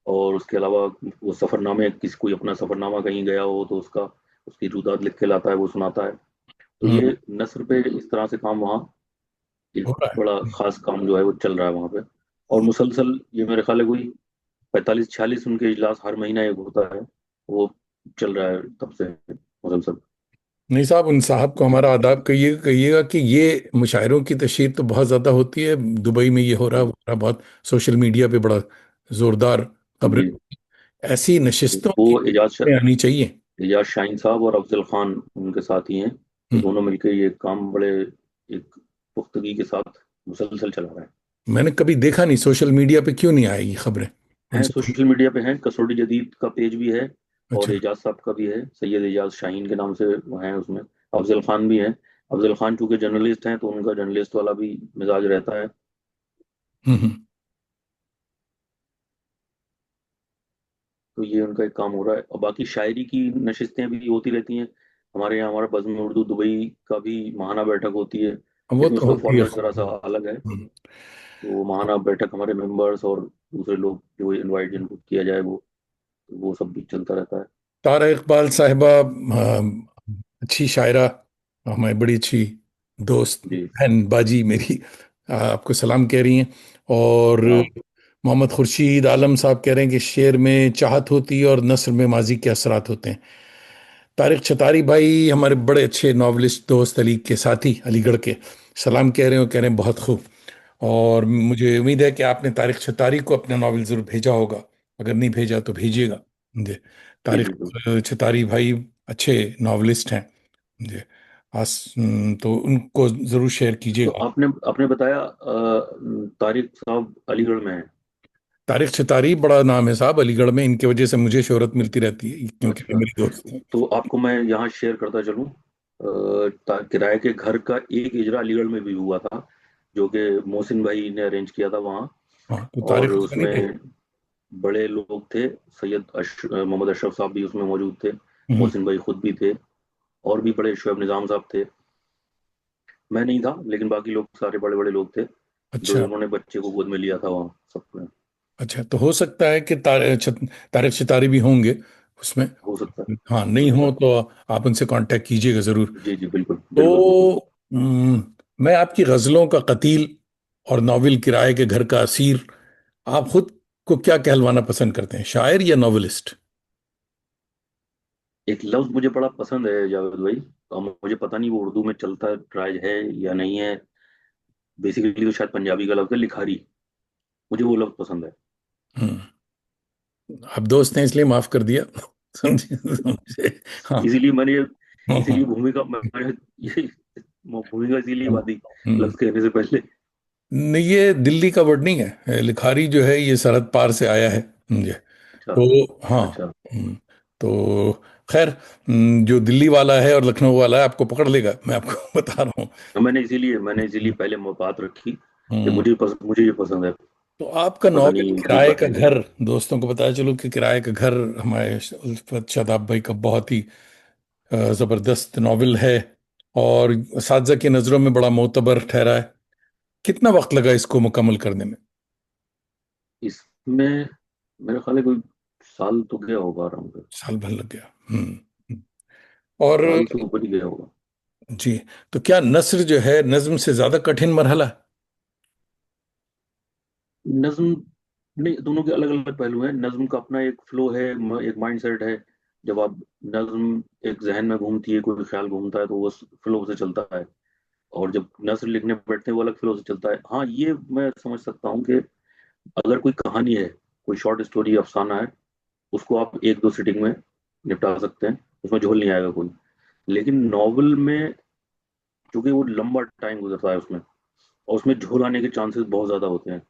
और उसके अलावा वो सफ़रनामे, किसी कोई अपना सफ़रनामा कहीं गया हो तो उसका, उसकी रुदात लिख के लाता है, वो सुनाता है। तो हम्म। ये नस्र पे इस तरह से काम वहाँ एक हो रहा बड़ा है। खास काम जो है वो चल रहा है वहाँ पे। और मुसलसल ये मेरे ख्याल है कोई 45 46 उनके इजलास हर महीना एक होता है, वो चल रहा है तब से मुसलसल। नहीं साहब, उन साहब को हमारा आदाब कहिएगा, कहिएगा कि ये मुशायरों की तशहीर तो बहुत ज़्यादा होती है दुबई में, ये हो रहा है वो हो रहा है, बहुत सोशल मीडिया पे बड़ा ज़ोरदार खबरें। जी। ऐसी नशिस्तों वो की एजाज खबरें आनी चाहिए। एजाज शाहीन साहब और अफजल खान उनके साथ ही हैं। वो हम्म। दोनों मिलकर ये काम बड़े एक पुख्तगी के साथ मुसलसल चला रहा है। मैंने कभी देखा नहीं, सोशल मीडिया पे क्यों नहीं आएगी खबरें हैं, उनसे? सोशल मीडिया पे हैं, कसौटी जदीद का पेज भी है, और अच्छा। एजाज साहब का भी है, सैयद एजाज शाहीन के नाम से वो हैं उसमें। अफजल खान भी हैं। अफजल खान चूंकि जर्नलिस्ट हैं तो उनका जर्नलिस्ट वाला भी मिजाज रहता है। हम्म। तो ये उनका एक काम हो रहा है, और बाकी शायरी की नशिस्तें भी होती रहती हैं। हमारे यहाँ हमारा बज़्म उर्दू दुबई का भी महाना बैठक होती है, वो लेकिन तो उसका होती है फॉर्मेट जरा सा खूब। अलग है। हम्म। तो वो महाना बैठक हमारे मेंबर्स और दूसरे लोग जो इनवाइट जिनको किया जाए वो सब भी चलता रहता है। तारा इकबाल साहिबा, अच्छी शायरा, हमारी बड़ी अच्छी दोस्त जी। बहन बाजी मेरी, आपको सलाम कह रही हैं। और सलाम। मोहम्मद खुर्शीद आलम साहब कह रहे हैं कि शेर में चाहत होती है और नस्र में माजी के असरात होते हैं। तारिक छतारी भाई हमारे बड़े अच्छे नॉवलिस्ट दोस्त, अली के साथी, अलीगढ़ के, सलाम कह रहे हो, कह रहे हैं बहुत खूब। और मुझे उम्मीद है कि आपने तारिक छतारी को अपना नॉवल जरूर भेजा होगा। अगर नहीं भेजा तो भेजिएगा। जी। जी तारिक जी बिल्कुल। छतारी भाई अच्छे नॉवलिस्ट हैं। जी। तो उनको जरूर शेयर तो कीजिएगा। आपने आपने बताया तारिक साहब अलीगढ़ में है। तारिक छतारी बड़ा नाम है साहब अलीगढ़ में, इनकी वजह से मुझे शोहरत मिलती रहती है क्योंकि ये अच्छा, मेरे दोस्त हैं। तो आपको मैं यहाँ शेयर करता चलूँ, किराए के घर का एक इजरा अलीगढ़ में भी हुआ था, जो कि मोहसिन भाई ने अरेंज किया था वहाँ। हाँ, तो और तारिक उसमें नहीं थे। उसमें बड़े लोग थे, मोहम्मद अशरफ साहब भी उसमें मौजूद थे, हम्म। मोहसिन भाई खुद भी थे, और भी बड़े शोएब निजाम साहब थे। मैं नहीं था, लेकिन बाकी लोग सारे बड़े बड़े लोग थे, जो अच्छा। उन्होंने बच्चे को गोद में लिया था वहाँ सबने। अच्छा, तो हो सकता है कि तारिक सितारी भी होंगे उसमें। हो सकता है, हाँ, हो नहीं सकता हो है। तो आप उनसे कांटेक्ट कीजिएगा जरूर। जी जी बिल्कुल बिल्कुल बिल्कुल। तो मैं आपकी गजलों का कतील और नॉवेल किराए के घर का असीर, आप खुद को क्या कहलवाना पसंद करते हैं, शायर या नॉवेलिस्ट? एक लफ्ज मुझे बड़ा पसंद है जावेद भाई, और मुझे पता नहीं वो उर्दू में चलता राज है या नहीं है। बेसिकली तो शायद पंजाबी का लफ्ज है, लिखारी। मुझे वो लफ्ज पसंद है। हम्म। आप दोस्त हैं इसलिए माफ कर दिया। समझे समझे। हाँ। इसीलिए मैंने हाँ, हाँ। इसीलिए भूमिका मैंने ये भूमिका इसीलिए बांधी हम्म। लफ्ज कहने से पहले। नहीं, ये दिल्ली का वर्ड नहीं है, लिखारी जो है ये सरहद पार से आया है। समझे। अच्छा तो हाँ। अच्छा। तो खैर, जो दिल्ली वाला है और लखनऊ वाला है आपको पकड़ लेगा, मैं आपको बता रहा हूँ। तो मैंने इसीलिए पहले बात रखी कि हम्म। मुझे ये पसंद है। तो आपका पता नॉवेल नहीं गलत किराए का बात है। घर, दोस्तों को बताया चलो कि किराए का घर हमारे उल्फत शादाब भाई का बहुत ही जबरदस्त नॉवेल है, और असातिज़ा की नज़रों में बड़ा मोतबर ठहरा है। कितना वक्त लगा इसको मुकम्मल करने में? इसमें मेरा ख्याल है कोई साल तो गया होगा आराम से। साल भर लग गया। हम्म। और साल से ऊपर ही गया होगा। जी, तो क्या नस्र जो है नज्म से ज्यादा कठिन मरहला है? नज्म नहीं, दोनों के अलग अलग पहलू हैं। नज्म का अपना एक फ्लो है, एक माइंड सेट है। जब आप नज्म एक जहन में घूमती है, कोई ख्याल घूमता है, तो वो फ्लो से चलता है। और जब नज्म लिखने बैठते हैं वो अलग फ्लो से चलता है। हाँ, ये मैं समझ सकता हूँ कि अगर कोई कहानी है, कोई शॉर्ट स्टोरी अफसाना है, उसको आप एक दो सिटिंग में निपटा सकते हैं, उसमें झोल नहीं आएगा कोई। लेकिन नॉवल में चूंकि वो लंबा टाइम गुजरता है उसमें, और उसमें झोल आने के चांसेस बहुत ज्यादा होते हैं।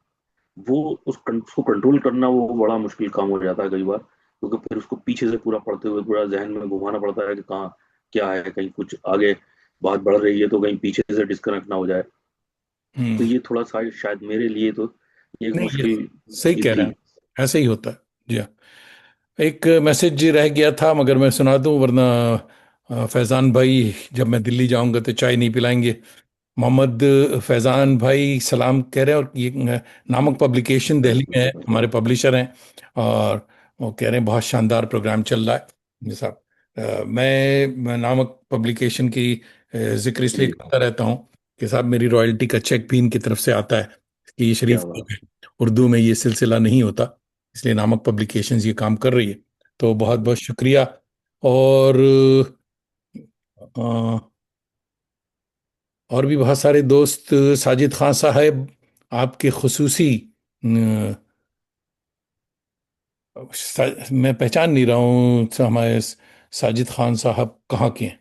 वो उसको कंट्रोल करना वो बड़ा मुश्किल काम हो जाता है कई बार, क्योंकि फिर उसको पीछे से पूरा पढ़ते हुए पूरा जहन में घुमाना पड़ता है कि कहाँ क्या है, कहीं कुछ आगे बात बढ़ रही है तो कहीं पीछे से डिस्कनेक्ट ना हो जाए। तो हम्म। ये थोड़ा सा शायद मेरे लिए तो ये एक नहीं, ये मुश्किल सही चीज कह रहे थी। हैं। ऐसे ही होता है। जी हाँ। एक मैसेज रह गया था मगर मैं सुना दूं, वरना फैजान भाई जब मैं दिल्ली जाऊंगा तो चाय नहीं पिलाएंगे। मोहम्मद फैजान भाई सलाम कह रहे हैं, और ये नामक पब्लिकेशन दिल्ली में है, हमारे पब्लिशर हैं। और वो कह रहे हैं बहुत शानदार प्रोग्राम चल रहा है। जी साहब, मैं नामक पब्लिकेशन की जिक्र इसलिए जी, करता रहता हूँ कि साहब मेरी रॉयल्टी का चेक भी इनकी तरफ से आता है, कि ये क्या शरीफ बात। लोग हैं। उर्दू में ये सिलसिला नहीं होता, इसलिए नामक पब्लिकेशंस ये काम कर रही है। तो बहुत बहुत शुक्रिया। और अ, और भी बहुत सारे दोस्त, साजिद खान साहब, आपके खुसूसी मैं पहचान नहीं रहा हूँ हमारे साजिद खान साहब कहाँ के हैं?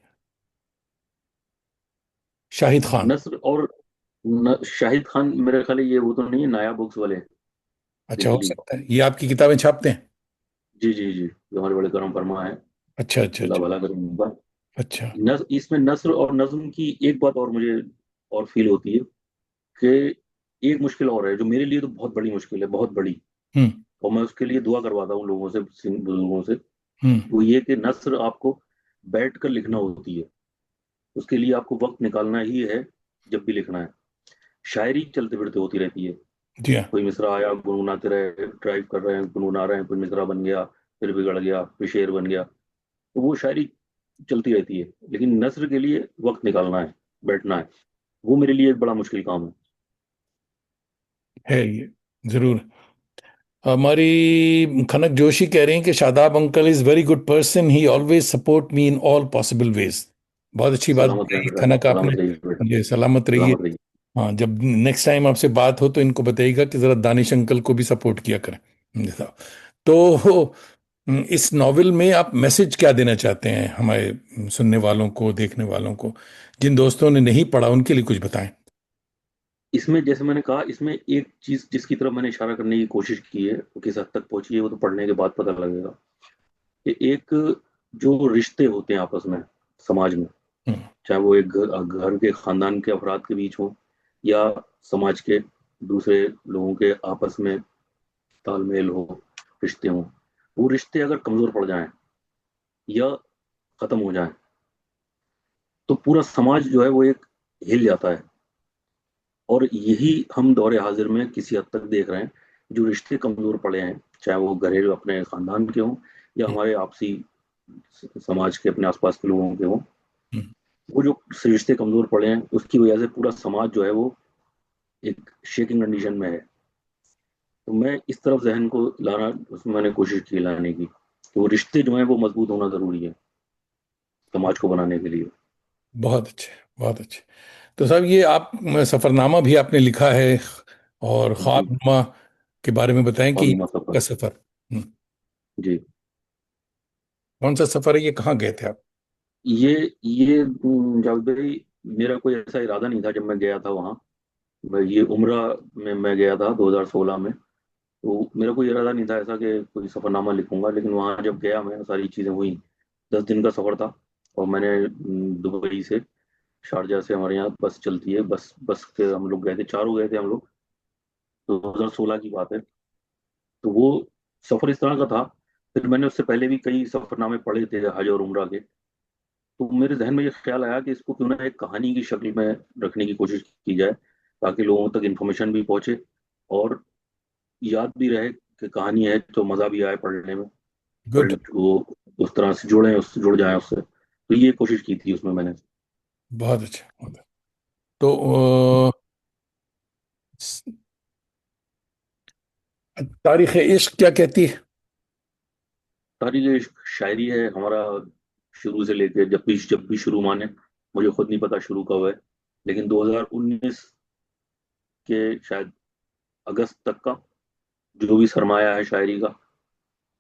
शाहिद खान। नस्र और शाहिद खान, मेरे ख्याल है ये वो तो नहीं है, नया बुक्स वाले, अच्छा, हो दिल्ली। सकता है ये आपकी किताबें छापते हैं। जी जी जी, जो हमारे बड़े करम फरमा है। अच्छा, अच्छा, अल्लाह अच्छा। भला करे उनका। अच्छा। इसमें नस्र और नज्म की एक बात और मुझे और फील होती है कि एक मुश्किल और है जो मेरे लिए तो बहुत बड़ी मुश्किल है, बहुत बड़ी। हम्म। और मैं उसके लिए दुआ करवाता हूँ लोगों से, बुजुर्गों से। हम्म। वो ये कि नस्र आपको बैठ कर लिखना होती है, उसके लिए आपको वक्त निकालना ही है जब भी लिखना है। शायरी चलते फिरते होती रहती है। जी हाँ। कोई मिसरा आया, गुनगुनाते रहे, ड्राइव कर रहे हैं, गुनगुना रहे हैं, कोई मिसरा बन गया, फिर बिगड़ गया, फिर शेर बन गया। तो वो शायरी चलती रहती है, लेकिन नस्र के लिए वक्त निकालना है, बैठना है। वो मेरे लिए एक बड़ा मुश्किल काम है। है ये, जरूर। हमारी खनक जोशी कह रही हैं कि Shadab uncle is very good person, he always support me in all possible ways. बहुत अच्छी बात सलामत बताई रहें बेटा, खनक आपने। सलामत रहिए बेटा, ये सलामत रहिए। सलामत रहिए। हाँ, जब नेक्स्ट टाइम आपसे बात हो तो इनको बताइएगा कि जरा दानिश अंकल को भी सपोर्ट किया करें। जैसा। तो इस नॉवेल में आप मैसेज क्या देना चाहते हैं हमारे सुनने वालों को, देखने वालों को, जिन दोस्तों ने नहीं पढ़ा उनके लिए कुछ बताएं। इसमें जैसे मैंने कहा, इसमें एक चीज जिसकी तरफ मैंने इशारा करने की कोशिश की है, वो किस हद तक पहुंची है वो तो पढ़ने के बाद पता लगेगा। कि एक जो रिश्ते होते हैं आपस में, समाज में, हम्म। चाहे वो एक घर के खानदान के अफराद के बीच हो, या समाज के दूसरे लोगों के आपस में तालमेल हो, रिश्ते हो, वो रिश्ते अगर कमजोर पड़ जाएं या खत्म हो जाएं तो पूरा समाज जो है वो एक हिल जाता है। और यही हम दौरे हाजिर में किसी हद तक देख रहे हैं। जो रिश्ते कमजोर पड़े हैं, चाहे वो घरेलू अपने खानदान के हों या हम्म। हमारे आपसी समाज के अपने आसपास के लोगों के हों, हम्म। वो जो रिश्ते कमजोर पड़े हैं उसकी वजह से पूरा समाज जो है वो एक शेकिंग कंडीशन में है। तो मैं इस तरफ जहन को लाना, उसमें मैंने कोशिश की लाने की कि वो रिश्ते जो हैं वो मजबूत होना जरूरी है समाज को बनाने के लिए। बहुत अच्छे, बहुत अच्छे। तो साहब ये आप सफरनामा भी आपने लिखा है, और जी। ख्वाबनुमा के बारे में बताएं कि मालूम का सफर। सफर। जी। कौन सा सफर है ये, कहाँ गए थे आप? ये जावेद भाई, मेरा कोई ऐसा इरादा नहीं था जब मैं गया था वहाँ। मैं ये उम्रा में मैं गया था 2016 में। तो मेरा कोई इरादा नहीं था ऐसा कि कोई सफरनामा लिखूंगा, लेकिन वहाँ जब गया मैं सारी चीज़ें हुई। 10 दिन का सफर था। और मैंने दुबई से, शारजा से हमारे यहाँ बस चलती है, बस बस के हम लोग गए थे, चारों गए थे हम लोग। 2016 की बात है। तो वो सफर इस तरह का था। फिर मैंने उससे पहले भी कई सफरनामे पढ़े थे हज और उम्रा के। तो मेरे जहन में ये ख्याल आया कि इसको क्यों ना एक कहानी की शक्ल में रखने की कोशिश की जाए, ताकि लोगों तक इन्फॉर्मेशन भी पहुंचे और याद भी रहे कि कहानी है, तो मजा भी आए पढ़ने में। गुड। वो उस तरह से जुड़े, उससे जुड़ जाए उससे, तो ये कोशिश की थी उसमें मैंने। बहुत अच्छा, बहुत अच्छा। तो तारीख इश्क क्या कहती है? सारी ये शायरी है हमारा, शुरू से लेके जब भी शुरू माने, मुझे खुद नहीं पता शुरू कब है, लेकिन 2019 के शायद अगस्त तक का जो भी सरमाया है शायरी का,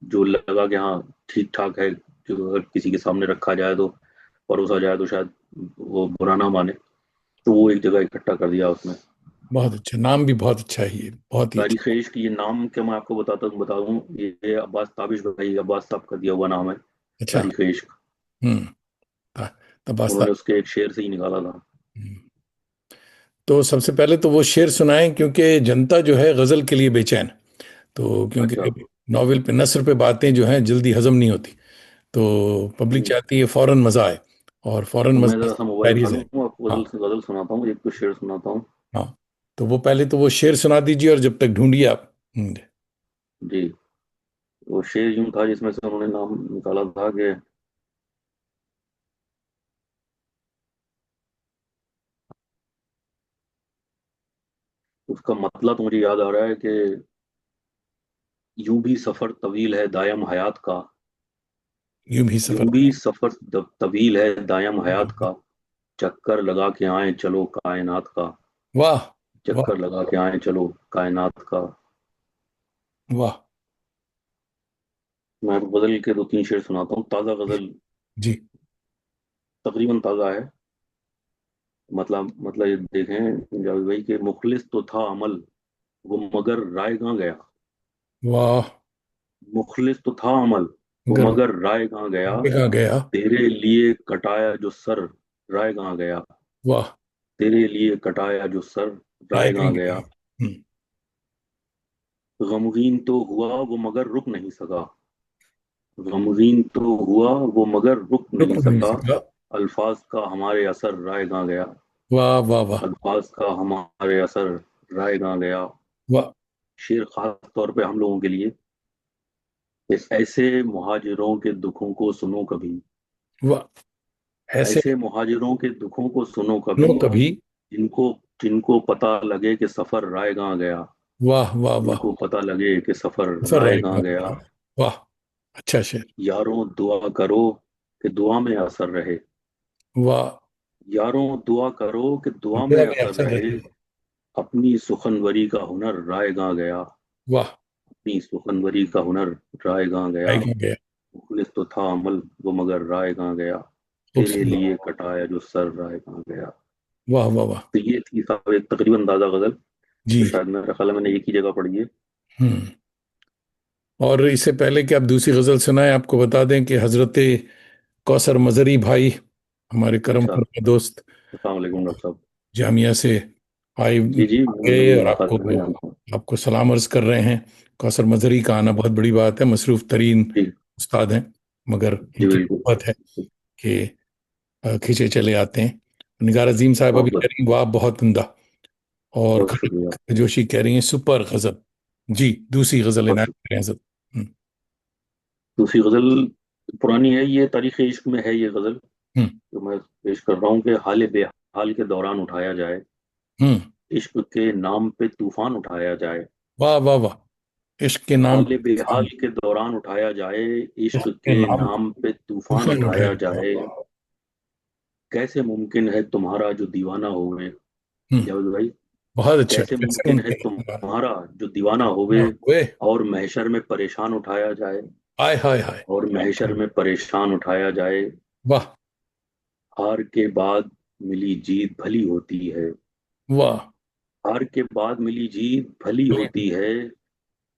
जो लगा कि हाँ ठीक ठाक है, जो अगर किसी के सामने रखा जाए तो, परोसा जाए तो शायद वो बुरा ना माने, तो वो एक जगह इकट्ठा कर दिया उसने। बहुत अच्छा, नाम भी बहुत अच्छा है, ये बहुत ही तारीख अच्छा। इश्क, ये नाम क्या मैं आपको बता दूं, ये अब्बास ताबिश भाई, अब्बास साहब का दिया हुआ नाम है, अच्छा। तारीख इश्क। हम्म। तबास्ता। उन्होंने उसके एक शेर से ही निकाला था। हम्म। तो सबसे पहले तो वो शेर सुनाएं, क्योंकि जनता जो है गजल के लिए बेचैन। तो अच्छा। क्योंकि नॉवेल पे, नस्र पे बातें जो हैं जल्दी हजम नहीं होती, तो पब्लिक हम्म। चाहती है फौरन मजा आए, और फौरन तो मैं मजा जरा सा मोबाइल शायरी उठा से। लूँ, आपको हाँ। गजल सुनाता हूँ, एक तो शेर सुनाता हूँ। हाँ। तो वो पहले तो वो शेर सुना दीजिए, और जब तक ढूंढिए आप। जी। वो शेर यूं था जिसमें से उन्होंने नाम निकाला था कि उसका मतलब तो मुझे याद आ रहा है कि यूं भी सफर तवील है दायम हयात का, यूं भी यूं सफर। भी सफर तवील है दायम हयात का, चक्कर लगा के आए चलो कायनात का, वाह। वाह। चक्कर लगा के आए चलो कायनात का। वाह। मैं गजल के दो तीन शेर सुनाता हूँ, ताज़ा गजल, जी। तकरीबन ताज़ा है। मतलब ये देखें जावेद भाई के, मुखलिस तो था अमल वो मगर राय कहाँ गया। वाह। मुखलिस तो था अमल वो गर मगर राय कहाँ गया, कहाँ गया। तेरे लिए कटाया जो सर राय कहाँ गया, वाह। तेरे लिए कटाया जो सर राय राय कहाँ कहाँ गया। गया। गमगीन तो हुआ वो मगर रुक नहीं सका, गमगीन तो हुआ वो मगर रुक रुक नहीं नहीं सका, सका। अल्फाज का हमारे असर राय कहाँ गया, वाह वाह वाह। अल्फाज का हमारे असर राय कहाँ गया। वाह। शेर खास तौर पे हम लोगों के लिए, कि ऐसे मुहाजिरों के दुखों को सुनो कभी, वाह। ऐसे ऐसे मुहाजिरों के दुखों को सुनो नो कभी, कभी। जिनको जिनको पता लगे कि सफर राय कहाँ गया, वाह वाह वाह। इनको पता लगे कि सफर सर राह राइट। कहाँ गया। वाह। अच्छा शेर। यारों दुआ करो कि दुआ में असर रहे। वाह। यारों दुआ करो कि दुआ दुआ में में असर अक्सर रहे। रहे। अपनी सुखनवरी का हुनर राह कहाँ गया। वाह। अपनी सुखनवरी का हुनर राह कहाँ गया। आएगा गया। मुखलिस तो था अमल वो मगर राह कहाँ गया। तेरे खूबसूरत। लिए कटाया जो सर राह कहाँ गया। वाह वाह वाह। तो ये थी साहब एक तकरीबन ताज़ा गजल। तो जी। शायद मेरा ख्याल है मैंने एक ही जगह पढ़ी है। हम्म। और इससे पहले कि आप दूसरी गजल सुनाएं, आपको बता दें कि हजरत कौसर मजरी भाई, हमारे करम अच्छा। फरमा दोस्त, अस्सलाम वालेकुम डॉक्टर साहब। जामिया से आए जी जी, गए, और मुलाकात आपको मैं जानता हूँ। आपको सलाम अर्ज कर रहे हैं। कौसर मजरी का आना बहुत बड़ी बात है, मसरूफ तरीन जी उस्ताद हैं, मगर जी इनकी बिल्कुल। मोहब्बत है कि खींचे चले आते हैं। निगार अजीम साहब अभी कह मोहब्बत। रही हैं, वाह बहुत उम्दा। और बहुत शुक्रिया। खलील जोशी कह रही हैं, सुपर गजल। जी, दूसरी गजल बहुत इनायत शुक्रिया। करें हजरत। हम्म। दूसरी गजल पुरानी है, ये तारीख इश्क में है ये गजल। हम्म। जो मैं पेश कर रहा हूँ कि हाल बेहाल के दौरान उठाया जाए। हम्म। इश्क के नाम पे तूफान उठाया जाए। वाह वाह वाह। इश्क के नाम हाल पे बेहाल तूफान। के दौरान उठाया जाए। इश्क इश्क के के नाम नाम पे पे तूफान तूफान उठाया उठाया जाए। जाए। कैसे मुमकिन है तुम्हारा जो दीवाना होवे। हम्म। जावेद भाई। बहुत अच्छा, कैसे कैसे मुमकिन है मुमकिन है तुम्हारा तुम्हारा जो दीवाना होवे। ना हुए। और महशर में परेशान उठाया जाए। हाय हाय हाय। और महशर में परेशान उठाया जाए। वाह हार के बाद मिली जीत भली होती है। वाह। हार के बाद मिली जीत भली होती है।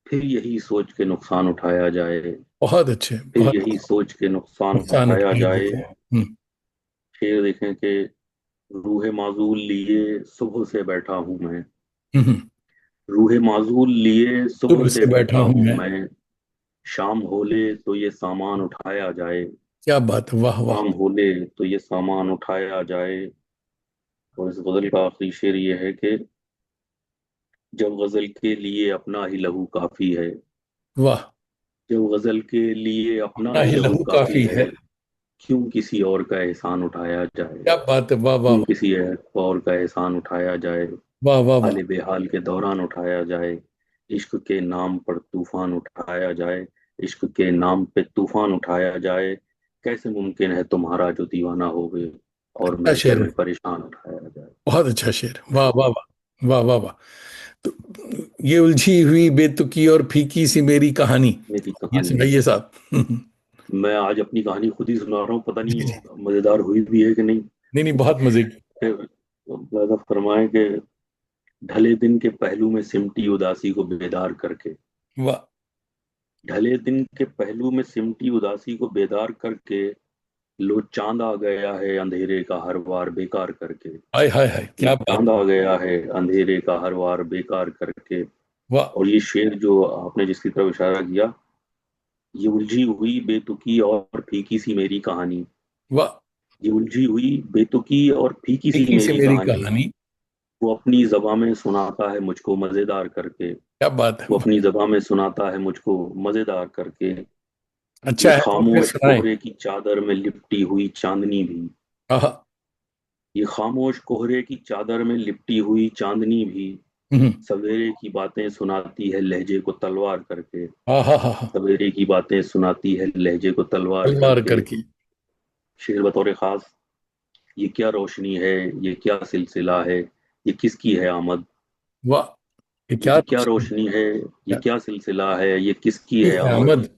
फिर यही सोच के नुकसान उठाया जाए। बहुत अच्छे, फिर बहुत यही सोच के नुकसान नुकसान उठाया उठाए जाए। जाए। हम्म। शेर देखें कि रूह माजूल लिए सुबह से बैठा हूं मैं। हम्म। रूह माजूल लिए सुबह सुबह से से बैठा बैठा हूं हूं मैं। मैं। शाम होले तो ये सामान उठाया जाए। क्या बात है, वाह वाह। शाम होले तो ये सामान उठाया जाए। और इस गजल का आखिरी शेर ये है कि जब गजल के लिए अपना ही लहू काफी है। वाह। जब गजल के लिए अपना अपना ही ही लहू लहू काफी काफी है। है। क्यों किसी और का एहसान उठाया जाए। क्या बात है, वाह वाह क्यों किसी और का एहसान उठाया जाए। वाह वाह वाह। हाल बेहाल के दौरान उठाया जाए। इश्क के नाम पर तूफान उठाया जाए। इश्क के नाम पे तूफान उठाया जाए। कैसे मुमकिन है तुम्हारा जो दीवाना हो गए। और अच्छा महशर शेर में है। परेशान उठाया जाए। बहुत अच्छा शेर, वाह वाह शुक्रिया। वाह वाह वाह वाह। तो ये उलझी हुई बेतुकी और फीकी सी मेरी कहानी, मेरी ये कहानी। सुनाइए साहब। मैं आज अपनी कहानी खुद ही सुना रहा हूँ, पता जी जी। नहीं मजेदार हुई भी है कि नहीं। नहीं नहीं, बहुत मजे की। ज्यादा फरमाए कि ढले दिन के पहलू में सिमटी उदासी को बेदार करके। वाह। ढले दिन के पहलू में सिमटी उदासी को बेदार करके। लो चांद आ गया है अंधेरे का हर वार बेकार करके। हाय हाय हाय, लो क्या बात चांद है। आ गया है अंधेरे का हर वार बेकार करके। वाह और ये शेर जो आपने जिसकी तरफ इशारा किया। ये उलझी हुई बेतुकी और फीकी सी मेरी कहानी। वाह। ये उलझी हुई बेतुकी और फीकी सी एक ही से मेरी मेरी कहानी। कहानी। वो अपनी ज़बां में सुनाता है मुझको मज़ेदार करके। क्या बात है। वो अपनी ज़बां में सुनाता है मुझको मज़ेदार करके। ये अच्छा है तो फिर खामोश सुनाए। कोहरे की चादर में लिपटी हुई चांदनी भी। आहा। ये खामोश कोहरे की चादर में लिपटी हुई चांदनी भी। हम्म। सवेरे की बातें सुनाती है लहजे को तलवार करके। आहा हा हा। सवेरे की बातें सुनाती है लहजे को तलवार तलवार करके। करके। शेर बतौर खास। ये क्या रोशनी है। ये क्या सिलसिला है। ये किसकी है आमद। वाह। ये क्या ये क्या रोशनी। रोशनी है। ये क्या क्या सिलसिला है ये किसकी की है है आमद। आमद।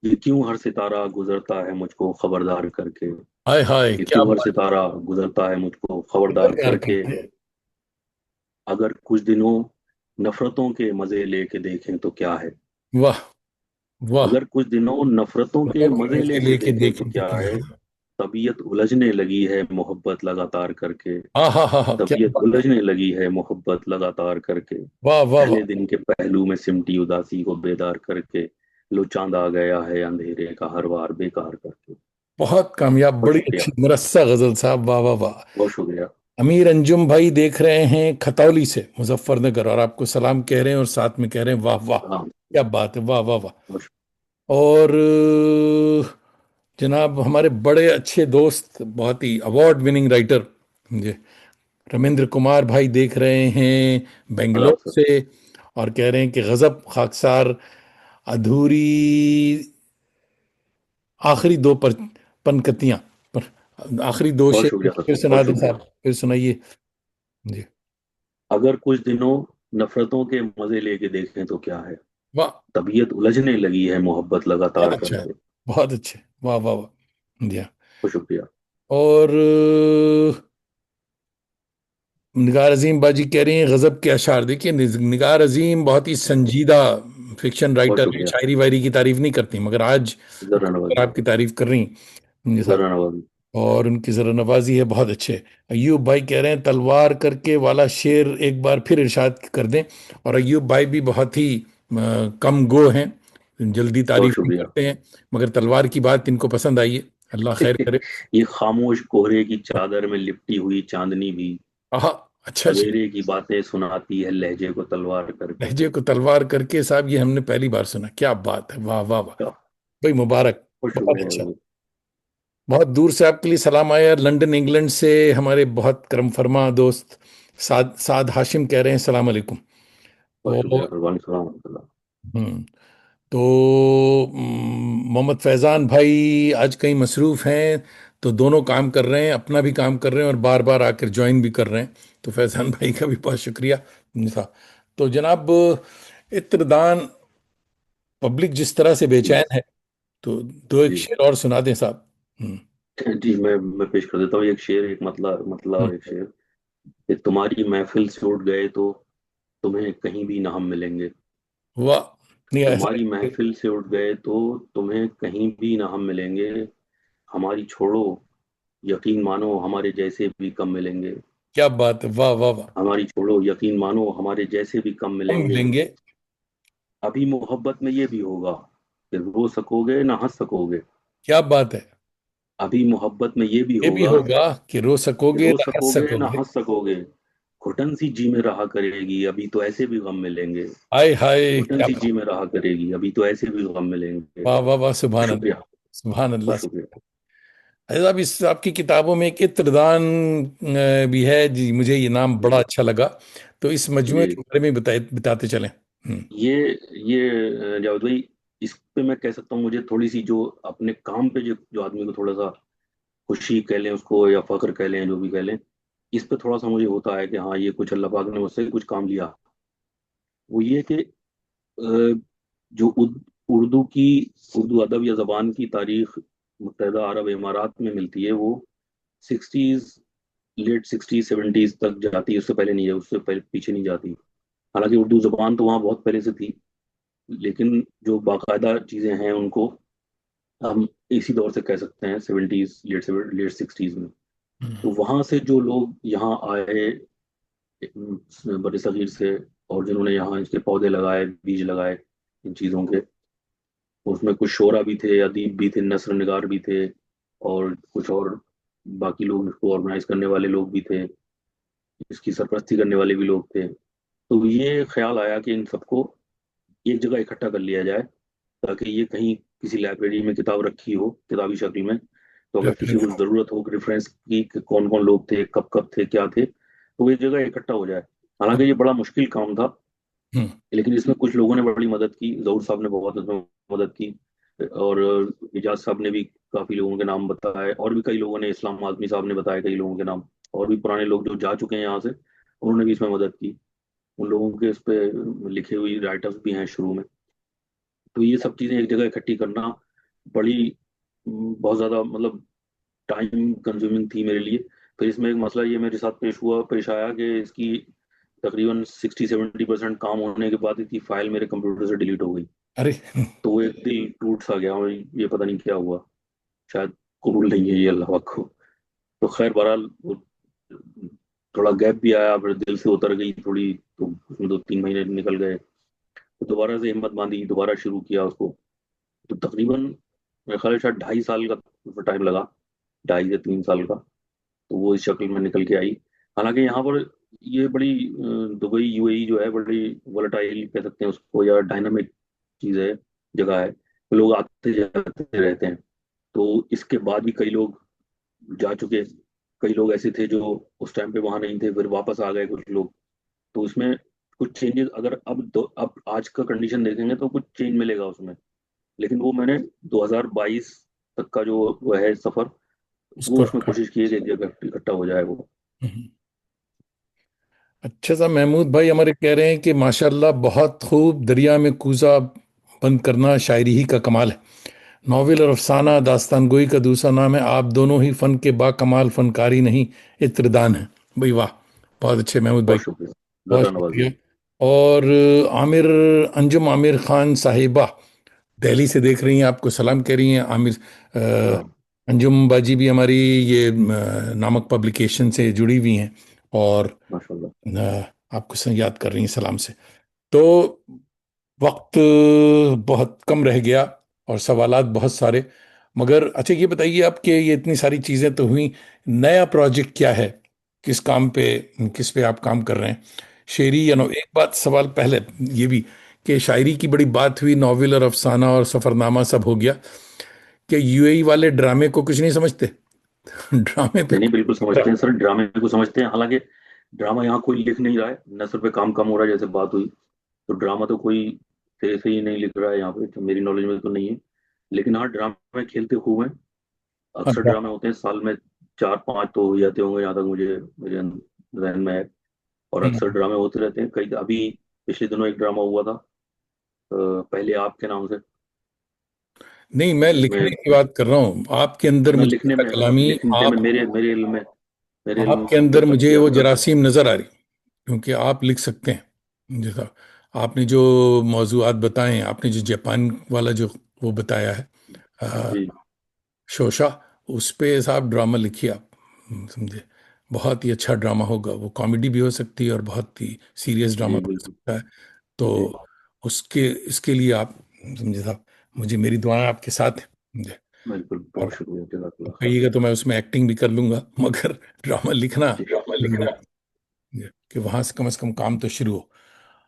ये क्यों हर सितारा गुजरता है मुझको खबरदार करके। हाय हाय, ये क्या क्यों हर बात। सितारा गुजरता है मुझको खबरदार प्यार करके। करके। अगर कुछ दिनों नफरतों के मजे लेके देखें तो क्या है। वाह वाह। अगर कुछ दिनों नफरतों के लोगों के मजे मजे लेके लेके देखें तो देखें तो क्या क्या है। है। तबीयत उलझने लगी है मोहब्बत लगातार करके। हाँ हाँ हाँ, क्या तबीयत बात है। उलझने लगी है मोहब्बत लगातार करके। वाह वाह वाह। ढले दिन के पहलू में सिमटी उदासी को बेदार करके। लो चांद आ गया है अंधेरे का हर वार बेकार करके। बहुत कामयाब, बहुत बड़ी शुक्रिया। अच्छी मुरस्सा गजल साहब, वाह वाह वाह। बहुत शुक्रिया। अमीर अंजुम भाई देख रहे हैं खतौली से मुजफ्फरनगर, और आपको सलाम कह रहे हैं और साथ में कह रहे हैं वाह वाह। हाँ। क्या बात है, वाह वाह वाह। बहुत और जनाब हमारे बड़े अच्छे दोस्त, बहुत ही अवार्ड विनिंग राइटर, जी, रमेंद्र कुमार भाई देख रहे हैं शुक्रिया बेंगलोर सर। से। और कह रहे हैं कि गजब खाकसार अधूरी आखिरी दो पर पनकतियां पर आखिरी दो बहुत शेर शुक्रिया सर, फिर सुना बहुत दें शुक्रिया। साहब, फिर सुनाइए जी। अगर कुछ दिनों नफरतों के मजे लेके देखें तो क्या है, वाह, तबीयत उलझने लगी है मोहब्बत क्या लगातार अच्छा है, करके। बहुत अच्छे, वाह वाह वाह जी हाँ। बहुत शुक्रिया। और निगार अजीम बाजी कह रही हैं गजब के अशार। देखिए निगार अजीम बहुत ही संजीदा फिक्शन बहुत राइटर है, शुक्रिया। शायरी वायरी की तारीफ नहीं करती, मगर आज वो जरा खुलकर नवाजी। आपकी तारीफ कर रही हैं जी साहब। जरा नवाजी। और उनकी जरा नवाजी है, बहुत अच्छे। अयूब भाई कह रहे हैं तलवार करके वाला शेर एक बार फिर इरशाद कर दें। और अयूब भाई भी बहुत ही कम गो हैं, जल्दी बहुत तारीफ नहीं शुक्रिया। करते हैं, मगर तलवार की बात इनको पसंद आई है, अल्लाह खैर करे। ये खामोश कोहरे की चादर में लिपटी हुई चांदनी भी आह, अच्छा अच्छा। सवेरे की बातें सुनाती है लहजे को तलवार करके। लहजे को तलवार करके, साहब ये हमने पहली बार सुना, क्या बात है, वाह वाह वाह, क्या। भाई मुबारक, बहुत बहुत शुक्रिया अच्छा। भाई। बहुत दूर से आपके लिए सलाम आया, लंदन इंग्लैंड से हमारे बहुत करम फरमा दोस्त साद साद हाशिम कह रहे हैं सलाम अलैकुम। बहुत शुक्रिया और सर, वालेकुम सलाम रहमतुल्लाह। हम्म, तो मोहम्मद फैज़ान भाई आज कहीं मसरूफ़ हैं, तो दोनों काम कर रहे हैं, अपना भी काम कर रहे हैं और बार बार आकर ज्वाइन भी कर रहे हैं, तो फैज़ान भाई का भी बहुत शुक्रिया था। तो जनाब, इत्रदान पब्लिक जिस तरह से जी। बेचैन है, तो दो एक जी। शेर और सुना दें साहब। जी, मैं पेश कर देता हूँ एक शेर, एक मतला हम्म, और एक शेर। कि तुम्हारी महफिल से उठ गए तो तुम्हें कहीं भी ना हम मिलेंगे। वाह, नहीं ऐसा तुम्हारी नहीं, महफिल से उठ गए तो तुम्हें कहीं भी ना हम मिलेंगे। हमारी छोड़ो, यकीन मानो हमारे जैसे भी कम मिलेंगे। क्या बात है, वाह वाह वाह। हमारी छोड़ो, यकीन मानो हमारे जैसे भी कम हम मिलेंगे। मिलेंगे, अभी मोहब्बत में ये भी होगा कि रो सकोगे ना हंस सकोगे। क्या बात है। अभी मोहब्बत में ये भी ये भी होगा होगा कि रो कि सकोगे रो ना हंस सकोगे ना सकोगे। हंस सकोगे। घुटन सी जी में रहा करेगी, अभी तो ऐसे भी गम मिलेंगे। हाय हाय, घुटन क्या सी बात, जी में रहा करेगी, अभी तो ऐसे भी गम मिलेंगे। वाह वाह वाह, सुभान शुक्रिया। अल्लाह, सुभान बहुत अल्लाह। शुक्रिया। अरे साहब, इस आपकी किताबों में एक इत्रदान भी है जी, मुझे ये नाम बड़ा जी। अच्छा लगा, तो इस मजमूए जी। के बारे में बताए बताते चलें। ये जावेद भाई, इस पे मैं कह सकता हूँ, मुझे थोड़ी सी जो अपने काम पे जो जो आदमी को थोड़ा सा खुशी कह लें उसको या फख्र कह लें, जो भी कह लें, इस पे थोड़ा सा मुझे होता है कि हाँ, ये कुछ अल्लाह पाक ने मुझसे कुछ काम लिया। वो ये कि जो उर्दू की, उर्दू अदब या ज़बान की तारीख मुत्तहदा अरब इमारात में मिलती है, वो सिक्सटीज, लेट सिक्सटीज सेवेंटीज तक जाती है, उससे पहले नहीं है, उससे पहले पीछे नहीं जाती। हालांकि उर्दू ज़बान तो वहाँ बहुत पहले से थी, लेकिन जो बाकायदा चीज़ें हैं उनको हम इसी दौर से कह सकते हैं, सेवेंटीज, लेट सिक्सटीज में। तो वहाँ से जो लोग यहाँ आए बड़े सगीर से, और जिन्होंने यहाँ इसके पौधे लगाए, बीज लगाए इन चीज़ों के, उसमें कुछ शोरा भी थे, अदीब भी थे, नस्र निगार भी थे, और कुछ और बाकी लोग इसको ऑर्गेनाइज करने वाले लोग भी थे, इसकी सरपरस्ती करने वाले भी लोग थे। तो ये ख्याल आया कि इन सबको एक जगह इकट्ठा कर लिया जाए, ताकि ये कहीं किसी लाइब्रेरी में किताब रखी हो किताबी शक्ल में, तो अगर किसी को डेफिनेटली। ज़रूरत हो रेफरेंस की कि कौन कौन लोग थे, कब कब थे, क्या थे, तो वो एक जगह इकट्ठा हो जाए। हालांकि ये बड़ा मुश्किल काम था, लेकिन इसमें कुछ लोगों ने बड़ी मदद की, जहूर साहब ने बहुत इसमें मदद की, और इजाज साहब ने भी काफ़ी लोगों के नाम बताए, और भी कई लोगों ने, इस्लाम आजमी साहब ने बताए कई लोगों के नाम, और भी पुराने लोग जो जा चुके हैं यहाँ से, उन्होंने भी इसमें मदद की। उन लोगों के इस पे लिखे हुई राइटर्स भी हैं शुरू में। तो ये सब चीज़ें एक जगह इकट्ठी करना बड़ी बहुत ज़्यादा, मतलब टाइम कंज्यूमिंग थी मेरे लिए। फिर इसमें एक मसला ये मेरे साथ पेश आया कि इसकी तकरीबन 60-70% काम होने के बाद इसकी फाइल मेरे कंप्यूटर से डिलीट हो गई। अरे तो वो एक दिल टूट सा गया, और ये पता नहीं क्या हुआ, शायद कबूल नहीं है ये अल्लाह पाक को। तो खैर बहरहाल वो थोड़ा गैप भी आया, फिर दिल से उतर गई थोड़ी, तो उसमें 2-3 महीने निकल गए। तो दोबारा से हिम्मत बांधी, दोबारा शुरू किया उसको। तो तकरीबन मेरे ख्याल से शायद 2.5 साल का टाइम लगा, 2.5 से 3 साल का। तो वो इस शक्ल में निकल के आई। हालांकि यहाँ पर ये बड़ी दुबई यूएई जो है, बड़ी वोलेटाइल कह सकते हैं उसको, या डायनामिक चीज़ है, जगह है, लोग आते जाते रहते हैं। तो इसके बाद भी कई लोग जा चुके, कई लोग ऐसे थे जो उस टाइम पे वहां नहीं थे, फिर वापस आ गए कुछ लोग। तो इसमें कुछ चेंजेस अगर अब आज का कंडीशन देखेंगे तो कुछ चेंज मिलेगा उसमें, लेकिन वो मैंने 2022 तक का जो वो है सफर, वो उसको उसमें रखा। कोशिश की है कि एक जगह इकट्ठा हो जाए वो। हम्म। अच्छा सा महमूद भाई हमारे कह रहे हैं कि माशाल्लाह बहुत खूब, दरिया में कूजा बंद करना शायरी ही का कमाल है। नॉवेल और अफसाना दास्तान गोई का दूसरा नाम है। आप दोनों ही फन के बाकमाल फनकारी नहीं, इत्रदान है। भाई वाह, बहुत अच्छे महमूद भाई, बहुत शुक्रिया, बहुत ज़्यादा नवाजी। शुक्रिया। और आमिर, अंजुम आमिर खान साहिबा दिल्ली से देख रही हैं, आपको सलाम कह रही हैं। आमिर अ, सलाम। अंजुम बाजी भी हमारी ये नामक पब्लिकेशन से जुड़ी हुई हैं, और माशाल्लाह। आपको याद कर रही हैं सलाम से। तो वक्त बहुत कम रह गया और सवालात बहुत सारे। मगर अच्छा ये बताइए, आपके ये इतनी सारी चीज़ें तो हुई, नया प्रोजेक्ट क्या है? किस काम पे, किस पे आप काम कर रहे हैं? शेरी या एक बात सवाल पहले ये भी, कि शायरी की बड़ी बात हुई, नॉवेल और अफसाना और सफरनामा सब हो गया, कि यूएई वाले ड्रामे को कुछ नहीं समझते? ड्रामे पे नहीं नहीं, बिल्कुल समझते हैं सर, ड्रामे को समझते हैं। हालांकि ड्रामा यहाँ कोई लिख नहीं रहा है, नस्र पे काम कम हो रहा है जैसे बात हुई, तो ड्रामा तो कोई से ही नहीं लिख रहा है यहाँ पे, तो मेरी नॉलेज में तो नहीं है। लेकिन हाँ, ड्रामे खेलते हुए हैं। अक्सर अच्छा। ड्रामे होते हैं साल में, 4-5 तो हो जाते होंगे यहाँ तक मुझे मेरे जहन में है। और अक्सर हम्म। ड्रामे होते रहते हैं। कई अभी पिछले दिनों एक ड्रामा हुआ था, पहले आपके नाम से, नहीं, मैं लिखने जिसमें की बात कर रहा हूँ। आपके अंदर ना मुझे लिखने में, कलामी, लिखने में आप, मेरे इल्म में, मेरे इल्म आपके में अंदर तक मुझे कि वो आपका। जरासीम नजर आ रही, क्योंकि आप लिख सकते हैं। जैसा आपने जो मौजूआत बताए हैं, आपने जो जापान वाला जो वो बताया है, अ, जी शोशा, उस पे साहब ड्रामा लिखिए आप। समझे, बहुत ही अच्छा ड्रामा होगा वो। कॉमेडी भी हो सकती है और बहुत ही सीरियस ड्रामा जी भी हो बिल्कुल। सकता है। तो जी उसके इसके लिए आप, समझे साहब, मुझे, मेरी दुआएं आपके साथ हैं। समझे। बिल्कुल, और बहुत शुक्रिया, जज़ाकल्लाह खैर। कहिएगा तो मैं उसमें एक्टिंग भी कर लूंगा, मगर ड्रामा लिखना, जी कि वहां से कम काम तो शुरू हो।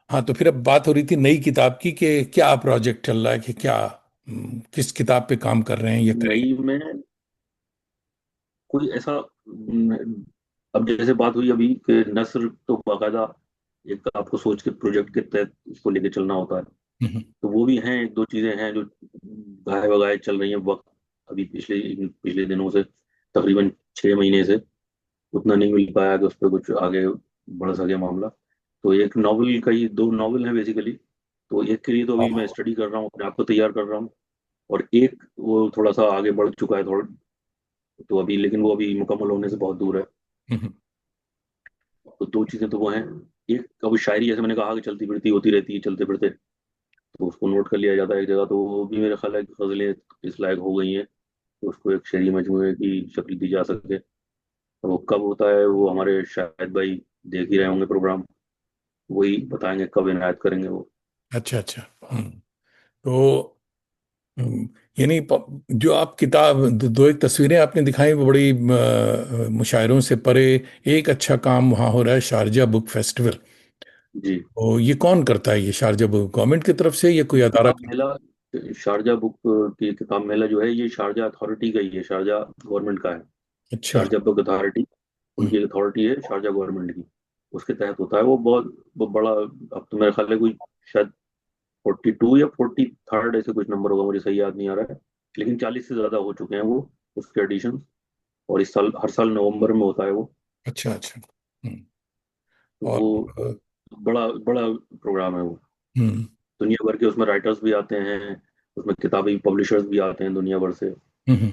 हाँ, तो फिर अब बात हो रही थी नई किताब की, कि क्या प्रोजेक्ट चल रहा है, कि क्या, किस किताब पे काम कर रहे हैं या करेंगे? नई में कोई ऐसा अब जैसे बात हुई अभी कि नस्र तो बाकायदा एक आपको सोच के प्रोजेक्ट के तहत उसको लेके चलना होता है। हम्म। तो वो भी हैं, एक दो चीजें हैं जो गाहे बगाए चल रही हैं वक्त, अभी पिछले पिछले दिनों से, तकरीबन 6 महीने से उतना नहीं मिल पाया कि उस पर कुछ आगे बढ़ सके मामला। तो एक नॉवल का ही, दो नॉवल हैं बेसिकली। तो एक के लिए तो अभी मैं हाँ। स्टडी कर रहा हूँ, अपने आप को तैयार कर रहा हूँ। और एक वो थोड़ा सा आगे बढ़ चुका है थोड़ा, तो अभी, लेकिन वो अभी मुकम्मल होने से बहुत दूर है। हम्म। तो दो चीजें तो वो हैं। एक, अब शायरी जैसे मैंने कहा कि चलती फिरती होती रहती है चलते फिरते, तो उसको नोट कर लिया जाता है एक जगह, तो वो भी मेरा ख्याल है कि गजलें इस लायक हो गई हैं तो उसको एक शेरी मजमूए की शक्ल दी जा सके। तो वो कब होता है वो हमारे शायद भाई देख ही रहे होंगे प्रोग्राम, वही बताएंगे कब इनायत करेंगे वो। अच्छा अच्छा। तो हम्म, यानी जो आप किताब, दो एक तस्वीरें आपने दिखाई, वो बड़ी मुशायरों से परे, एक अच्छा काम वहाँ हो रहा है, शारजा बुक फेस्टिवल। जी। तो ये कौन करता है, ये शारजा बुक गवर्नमेंट की तरफ से या कोई अदारा किताब करता मेला, शारजा बुक की किताब मेला जो है ये शारजा अथॉरिटी का ही है, शारजा गवर्नमेंट का है। है? अच्छा। शारजा बुक अथॉरिटी, हम्म। उनकी अथॉरिटी है शारजा गवर्नमेंट की, उसके तहत होता है वो। बहुत बड़ा, अब तो मेरा ख्याल है कोई शायद 42 या 43rd ऐसे कुछ नंबर होगा, मुझे सही याद नहीं आ रहा है। लेकिन 40 से ज्यादा हो चुके हैं वो उसके एडिशन। और इस साल, हर साल नवंबर में होता है वो। अच्छा अच्छा। तो और वो बड़ा बड़ा प्रोग्राम है वो। हम्म। दुनिया भर के उसमें राइटर्स भी आते हैं, उसमें किताबी पब्लिशर्स भी आते हैं दुनिया भर से। हम्म।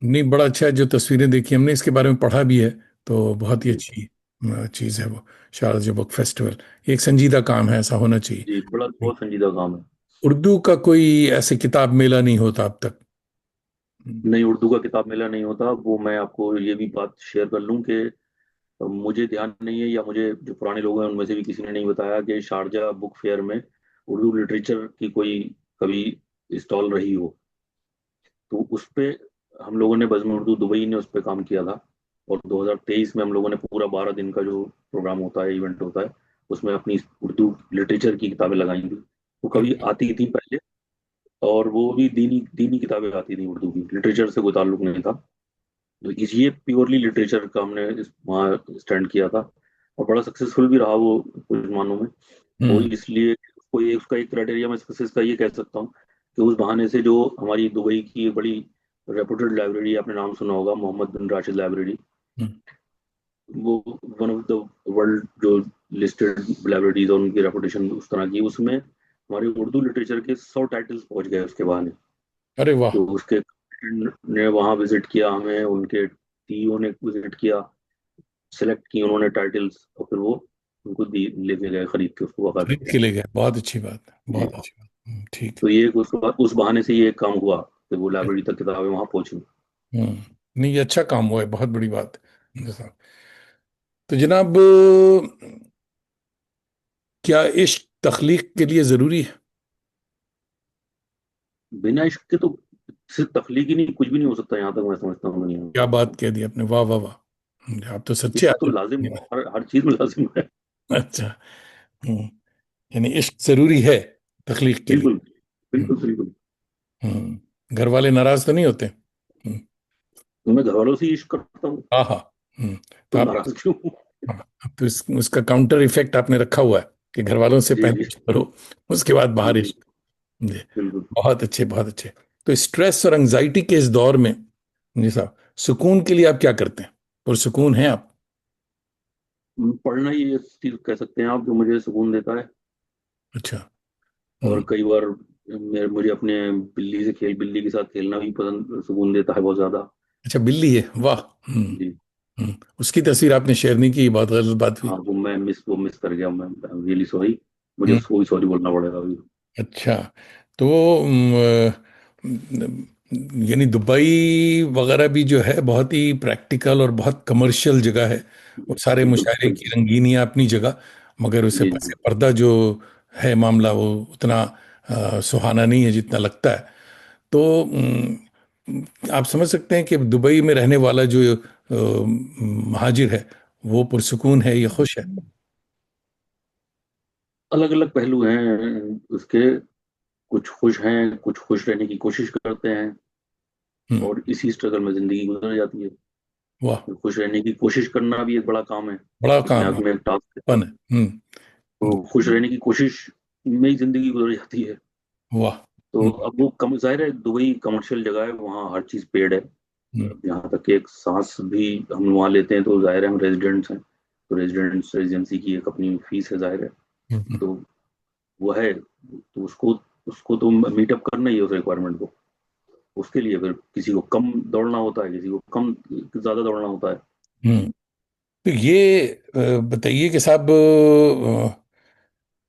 नहीं, बड़ा अच्छा है, जो तस्वीरें देखी हमने इसके बारे में पढ़ा भी है। तो बहुत ही जी अच्छी चीज़ है वो, शारजा बुक फेस्टिवल। एक संजीदा काम है, ऐसा होना चाहिए। जी, बड़ा बहुत संजीदा काम है। उर्दू का कोई ऐसे किताब मेला नहीं होता अब तक? हम्म। नहीं, उर्दू का किताब मेला नहीं होता। वो मैं आपको ये भी बात शेयर कर लूं कि मुझे ध्यान नहीं है, या मुझे जो पुराने लोग हैं उनमें से भी किसी ने नहीं बताया कि शारजा बुक फेयर में उर्दू लिटरेचर की कोई कभी स्टॉल रही हो। तो उस पे हम लोगों ने, बज़्म उर्दू दुबई ने उस पे काम किया था। और 2023 में हम लोगों ने पूरा 12 दिन का जो प्रोग्राम होता है, इवेंट होता है, उसमें अपनी उर्दू लिटरेचर की किताबें लगाई थी। वो कभी आती थी पहले, और वो भी दीनी दीनी किताबें आती थी उर्दू की, लिटरेचर से कोई ताल्लुक नहीं था। तो ये प्योरली लिटरेचर का हमने वहाँ स्टैंड किया था। और बड़ा सक्सेसफुल भी रहा वो कुछ मानों में। हम्म। और इसलिए कोई उसका एक क्राइटेरिया मैं सक्सेस का ये कह सकता हूँ कि उस बहाने से जो हमारी दुबई की एक बड़ी रेपुटेड लाइब्रेरी, आपने नाम सुना होगा, मोहम्मद बिन राशिद लाइब्रेरी, हम्म। वो वन ऑफ द वर्ल्ड जो लिस्टेड लाइब्रेरीज और उनकी रेपुटेशन उस तरह की, उसमें हमारे उर्दू लिटरेचर के 100 टाइटल्स पहुंच गए उसके बहाने। अरे वाह। तो उसके ने वहाँ विजिट किया, हमें उनके सीईओ ने विजिट किया, सेलेक्ट की उन्होंने टाइटल्स, और फिर वो उनको दी, लेके गए खरीद के उसको बाकायदा। खरीद के ले गए, बहुत अच्छी बात है, जी। बहुत अच्छी बात। ठीक। तो ये उस बहाने से ये काम हुआ कि वो लाइब्रेरी तक किताबें वहाँ पहुंची। हम्म। नहीं, ये अच्छा काम हुआ है, बहुत बड़ी बात है जैसा। तो जनाब, क्या इश्क तख्लीक के लिए जरूरी है? बिना इश्क के तो सिर्फ तख्लीक ही नहीं, कुछ भी नहीं हो सकता, यहाँ तक मैं समझता हूँ दुनिया में। क्या बात कह दी आपने, वाह वाह वाह। आप तो सच्चे इश्क तो लाजिम आदमी है, हैं। हर चीज में लाजिम है। अच्छा। हम्म। यानी इश्क जरूरी है तख्लीक के लिए। बिल्कुल हम्म। बिल्कुल बिल्कुल। घर वाले नाराज तो नहीं होते? तो मैं घर वालों से ही इश्क करता हूँ, हाँ हाँ। तो तो आप, नाराज क्यों हूँ? हाँ, अब तो उसका काउंटर इफेक्ट आपने रखा हुआ है कि घर वालों से जी पहले जी इश्क करो, उसके बाद जी बाहर जी। इश्क। जी। बिल्कुल। बहुत अच्छे, बहुत अच्छे। तो स्ट्रेस और एंजाइटी के इस दौर में जी साहब, सुकून के लिए आप क्या करते हैं? और सुकून है आप? पढ़ना ही एक चीज कह सकते हैं आप जो मुझे सुकून देता है। अच्छा। और हम्म। कई बार मुझे अपने बिल्ली के साथ खेलना भी पसंद, सुकून देता है बहुत ज्यादा। अच्छा, बिल्ली है, वाह। जी। उसकी तस्वीर आपने शेयर नहीं की, बहुत गलत बात हुई। हाँ, वो मिस कर गया मैं, रियली सॉरी। मुझे हम्म। उसको भी सॉरी बोलना पड़ेगा अभी। अच्छा। तो यानी दुबई वगैरह भी जो है बहुत ही प्रैक्टिकल और बहुत कमर्शियल जगह है। वो सारे बिल्कुल मुशायरे की बिल्कुल। रंगीनियां अपनी जगह, मगर उसे जी पस जी। पर्दा जो है मामला, वो उतना सुहाना नहीं है जितना लगता है। तो आप समझ सकते हैं कि दुबई में रहने वाला जो महाजिर है, वो पुरसुकून है या खुश है? अलग अलग पहलू हैं उसके। कुछ खुश हैं, कुछ खुश रहने की कोशिश करते हैं, हम्म। और इसी स्ट्रगल में जिंदगी गुजर जाती है। वाह। खुश रहने की कोशिश करना भी एक बड़ा काम है, बड़ा अपने काम आप है, में एक टास्क है। फन है। तो खुश रहने की कोशिश में ही जिंदगी गुजर जाती है। वाह। तो हम्म। अब वो कम, जाहिर है दुबई कमर्शियल जगह है, वहाँ हर चीज पेड है। हम्म। अब यहाँ तक कि एक सांस भी हम वहाँ लेते हैं तो जाहिर है हम रेजिडेंट्स हैं, तो रेजिडेंट्स रेजिडेंसी की एक अपनी फीस है, जाहिर है। हम्म। तो वो है, तो उसको उसको तो मीटअप करना ही है उस रिक्वायरमेंट को। उसके लिए फिर किसी को कम दौड़ना होता है, किसी को कम ज्यादा दौड़ना होता है। हम्म। तो ये बताइए कि साहब,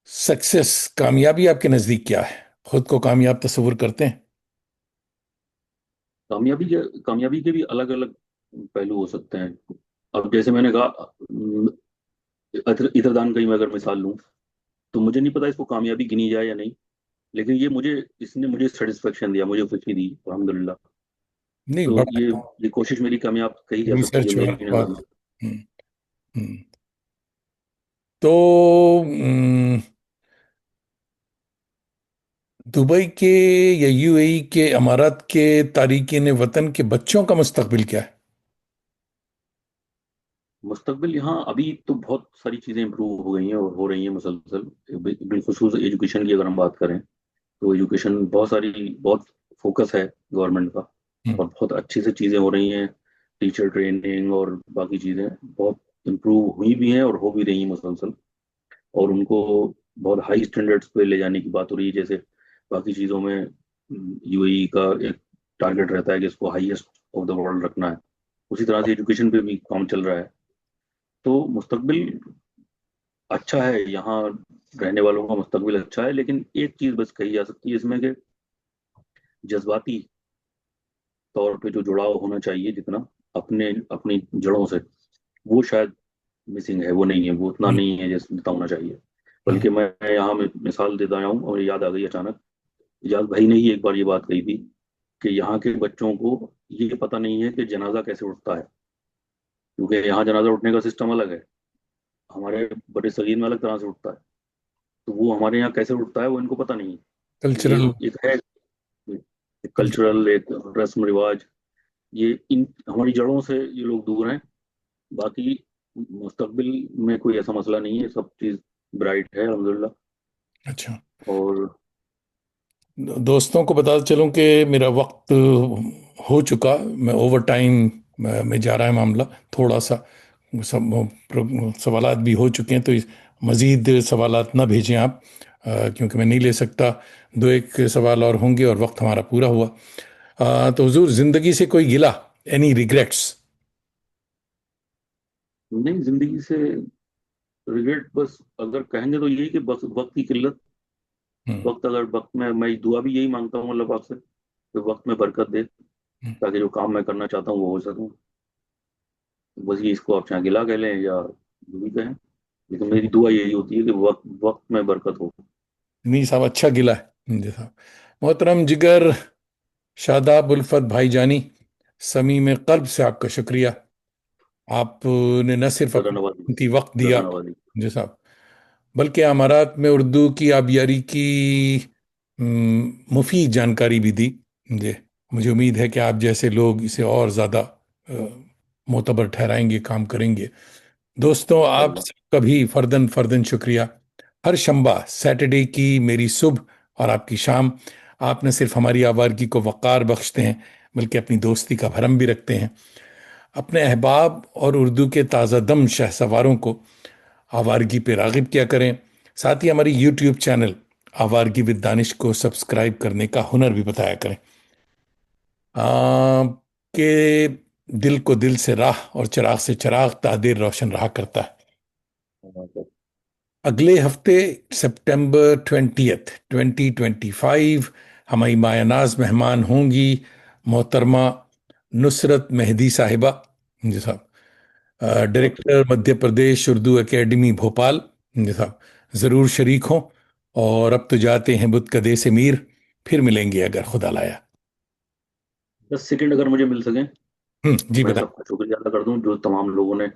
सक्सेस, कामयाबी आपके नजदीक क्या है? खुद को कामयाब तस्वुर करते हैं? कामयाबी के भी अलग अलग पहलू हो सकते हैं। अब जैसे मैंने कहा, इतरदान का ही मैं अगर मिसाल लूं, तो मुझे नहीं पता इसको कामयाबी गिनी जाए या नहीं, लेकिन इसने मुझे सेटिस्फेक्शन दिया, मुझे खुशी दी, अल्हम्दुलिल्लाह। नहीं, तो बड़ा ये कोशिश मेरी कामयाब कही जा सकती है रिसर्च वाली मेरी नज़र बात। में। हम्म। हम्म। तो दुबई के या यूएई के, अमारात के तारिकीन वतन के बच्चों का मुस्तकबिल क्या है? मुस्तकबिल यहाँ अभी तो बहुत सारी चीज़ें इंप्रूव हो गई हैं और हो रही हैं मुसलसल। बिलखुसूस एजुकेशन की अगर हम बात करें, तो एजुकेशन बहुत फोकस है गवर्नमेंट का, हम्म। और बहुत अच्छी से चीज़ें हो रही हैं। टीचर ट्रेनिंग और बाकी चीज़ें बहुत इम्प्रूव हुई भी हैं और हो भी रही हैं मुसलसल। और उनको बहुत हाई स्टैंडर्ड्स पे ले जाने की बात हो रही है। जैसे बाकी चीज़ों में यूएई का एक टारगेट रहता है कि इसको हाईएस्ट ऑफ द वर्ल्ड रखना है, उसी तरह से एजुकेशन पे भी काम चल रहा है। तो मुस्तकबिल अच्छा है यहाँ, रहने वालों का मुस्तकबिल अच्छा है। लेकिन एक चीज़ बस कही जा सकती है इसमें, कि जज्बाती तौर पे जो जुड़ाव होना चाहिए जितना अपने अपनी जड़ों से, वो शायद मिसिंग है, वो नहीं है, वो उतना हम्म। नहीं है जितना होना चाहिए। हम्म। बल्कि मैं यहाँ मिसाल देता आया हूँ और याद आ गई अचानक। इजाज भाई ने ही एक बार ये बात कही थी कि यहाँ के बच्चों को ये पता नहीं है कि जनाजा कैसे उठता है, क्योंकि यहाँ जनाजा उठने का सिस्टम अलग है, हमारे बड़े सगीर में अलग तरह से उठता है। तो वो हमारे यहाँ कैसे उठता है वो इनको पता नहीं है। तो ये कल्चरल। एक है, एक कल्चरल, एक रस्म रिवाज, ये इन हमारी जड़ों से ये लोग दूर हैं। बाकी मुस्तकबिल में कोई ऐसा मसला नहीं है, सब चीज़ ब्राइट है अल्हम्दुलिल्लाह। अच्छा। और दोस्तों को बता चलूं कि मेरा वक्त हो चुका, मैं ओवर टाइम में जा रहा है मामला थोड़ा सा। सब सवालात भी हो चुके हैं, तो मज़ीद सवालात ना भेजें आप, क्योंकि मैं नहीं ले सकता। दो एक सवाल और होंगे और वक्त हमारा पूरा हुआ। तो हुजूर, ज़िंदगी से कोई गिला, एनी रिग्रेट्स? नहीं, जिंदगी से रिग्रेट बस अगर कहेंगे तो यही कि बस वक्त की किल्लत। हम्म। वक्त, अगर वक्त में, मैं दुआ भी यही मांगता हूँ अल्लाह पाक से कि वक्त में बरकत दे, ताकि जो काम मैं करना चाहता हूँ वो हो सके। बस ये, इसको आप चाहे गिला कह लें या जो भी कहें, लेकिन मेरी दुआ यही होती है कि वक्त वक्त में बरकत हो। नहीं साहब, अच्छा गिला है जी साहब। मोहतरम जिगर शादाब उल्फत भाईजानी, समीम कल्ब से आपका शुक्रिया। आपने न सिर्फ ज़रा अपना नवाजी, कीमती वक्त दिया ज़रा नवाजी। जी साहब, बल्कि अमारात में उर्दू की आबियारी की मुफीद जानकारी भी दी जी। मुझे उम्मीद है कि आप जैसे लोग इसे और ज़्यादा मोतबर ठहराएंगे, काम करेंगे। दोस्तों, आप इंशाल्लाह। सबका भी फर्दन फर्दन शुक्रिया। हर शंबा सैटरडे की मेरी सुबह और आपकी शाम, आप न सिर्फ हमारी आवारगी को वक़ार बख्शते हैं, बल्कि अपनी दोस्ती का भरम भी रखते हैं। अपने अहबाब और उर्दू के ताज़ा दम शहसवारों को आवारगी पे रागिब किया करें। साथ ही हमारी यूट्यूब चैनल आवारगी विद दानिश को सब्सक्राइब करने का हुनर भी बताया करें। के दिल को दिल से राह और चिराग से चिराग तादेर रोशन रहा करता है। अगले हफ्ते सितंबर 20 2025 हमारी मायानाज मेहमान होंगी मोहतरमा नुसरत मेहदी साहिबा जी साहब, बहुत डायरेक्टर मध्य प्रदेश उर्दू एकेडमी भोपाल जी साहब। ज़रूर शरीक हों। और अब तो जाते हैं बुत कदे से मीर, फिर मिलेंगे अगर खुदा लाया। 10 सेकंड अगर मुझे मिल सके तो जी मैं बताएं। सबका शुक्रिया अदा कर दूं, जो तमाम लोगों ने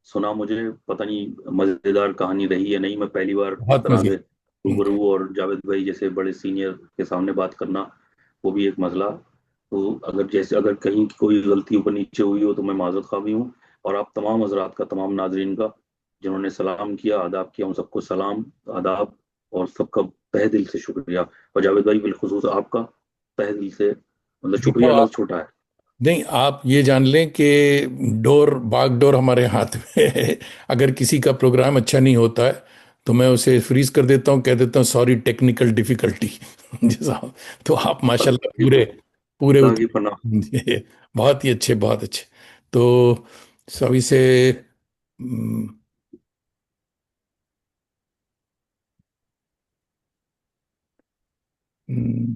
सुना। मुझे पता नहीं मजेदार कहानी रही या नहीं, मैं पहली बार इस बहुत तरह मजे। से रूबरू हूं, और जावेद भाई जैसे बड़े सीनियर के सामने बात करना वो भी एक मसला। तो अगर कहीं कोई गलती ऊपर नीचे हुई हो तो मैं माजरत खा भी हूँ। और आप तमाम हजरात का, तमाम नाजरीन का, जिन्होंने सलाम किया, आदाब किया, उन सबको सलाम, आदाब, और सबका तहे दिल से शुक्रिया। और जावेद भाई बिलखुसूस आपका तहे दिल से, मतलब देखो शुक्रिया आप, लफ्ज छोटा है। नहीं आप ये जान लें कि डोर बागडोर हमारे हाथ में है। अगर किसी का प्रोग्राम अच्छा नहीं होता है तो मैं उसे फ्रीज कर देता हूँ, कह देता हूँ सॉरी टेक्निकल डिफिकल्टी जी साहब। तो आप माशाल्लाह ये पूरे पूरे अल्लाह की उतर पनाह। बहुत ही अच्छे, बहुत अच्छे। तो सभी से हम्म, हम्म,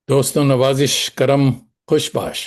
दोस्तों, नवाजिश करम खुशबाश।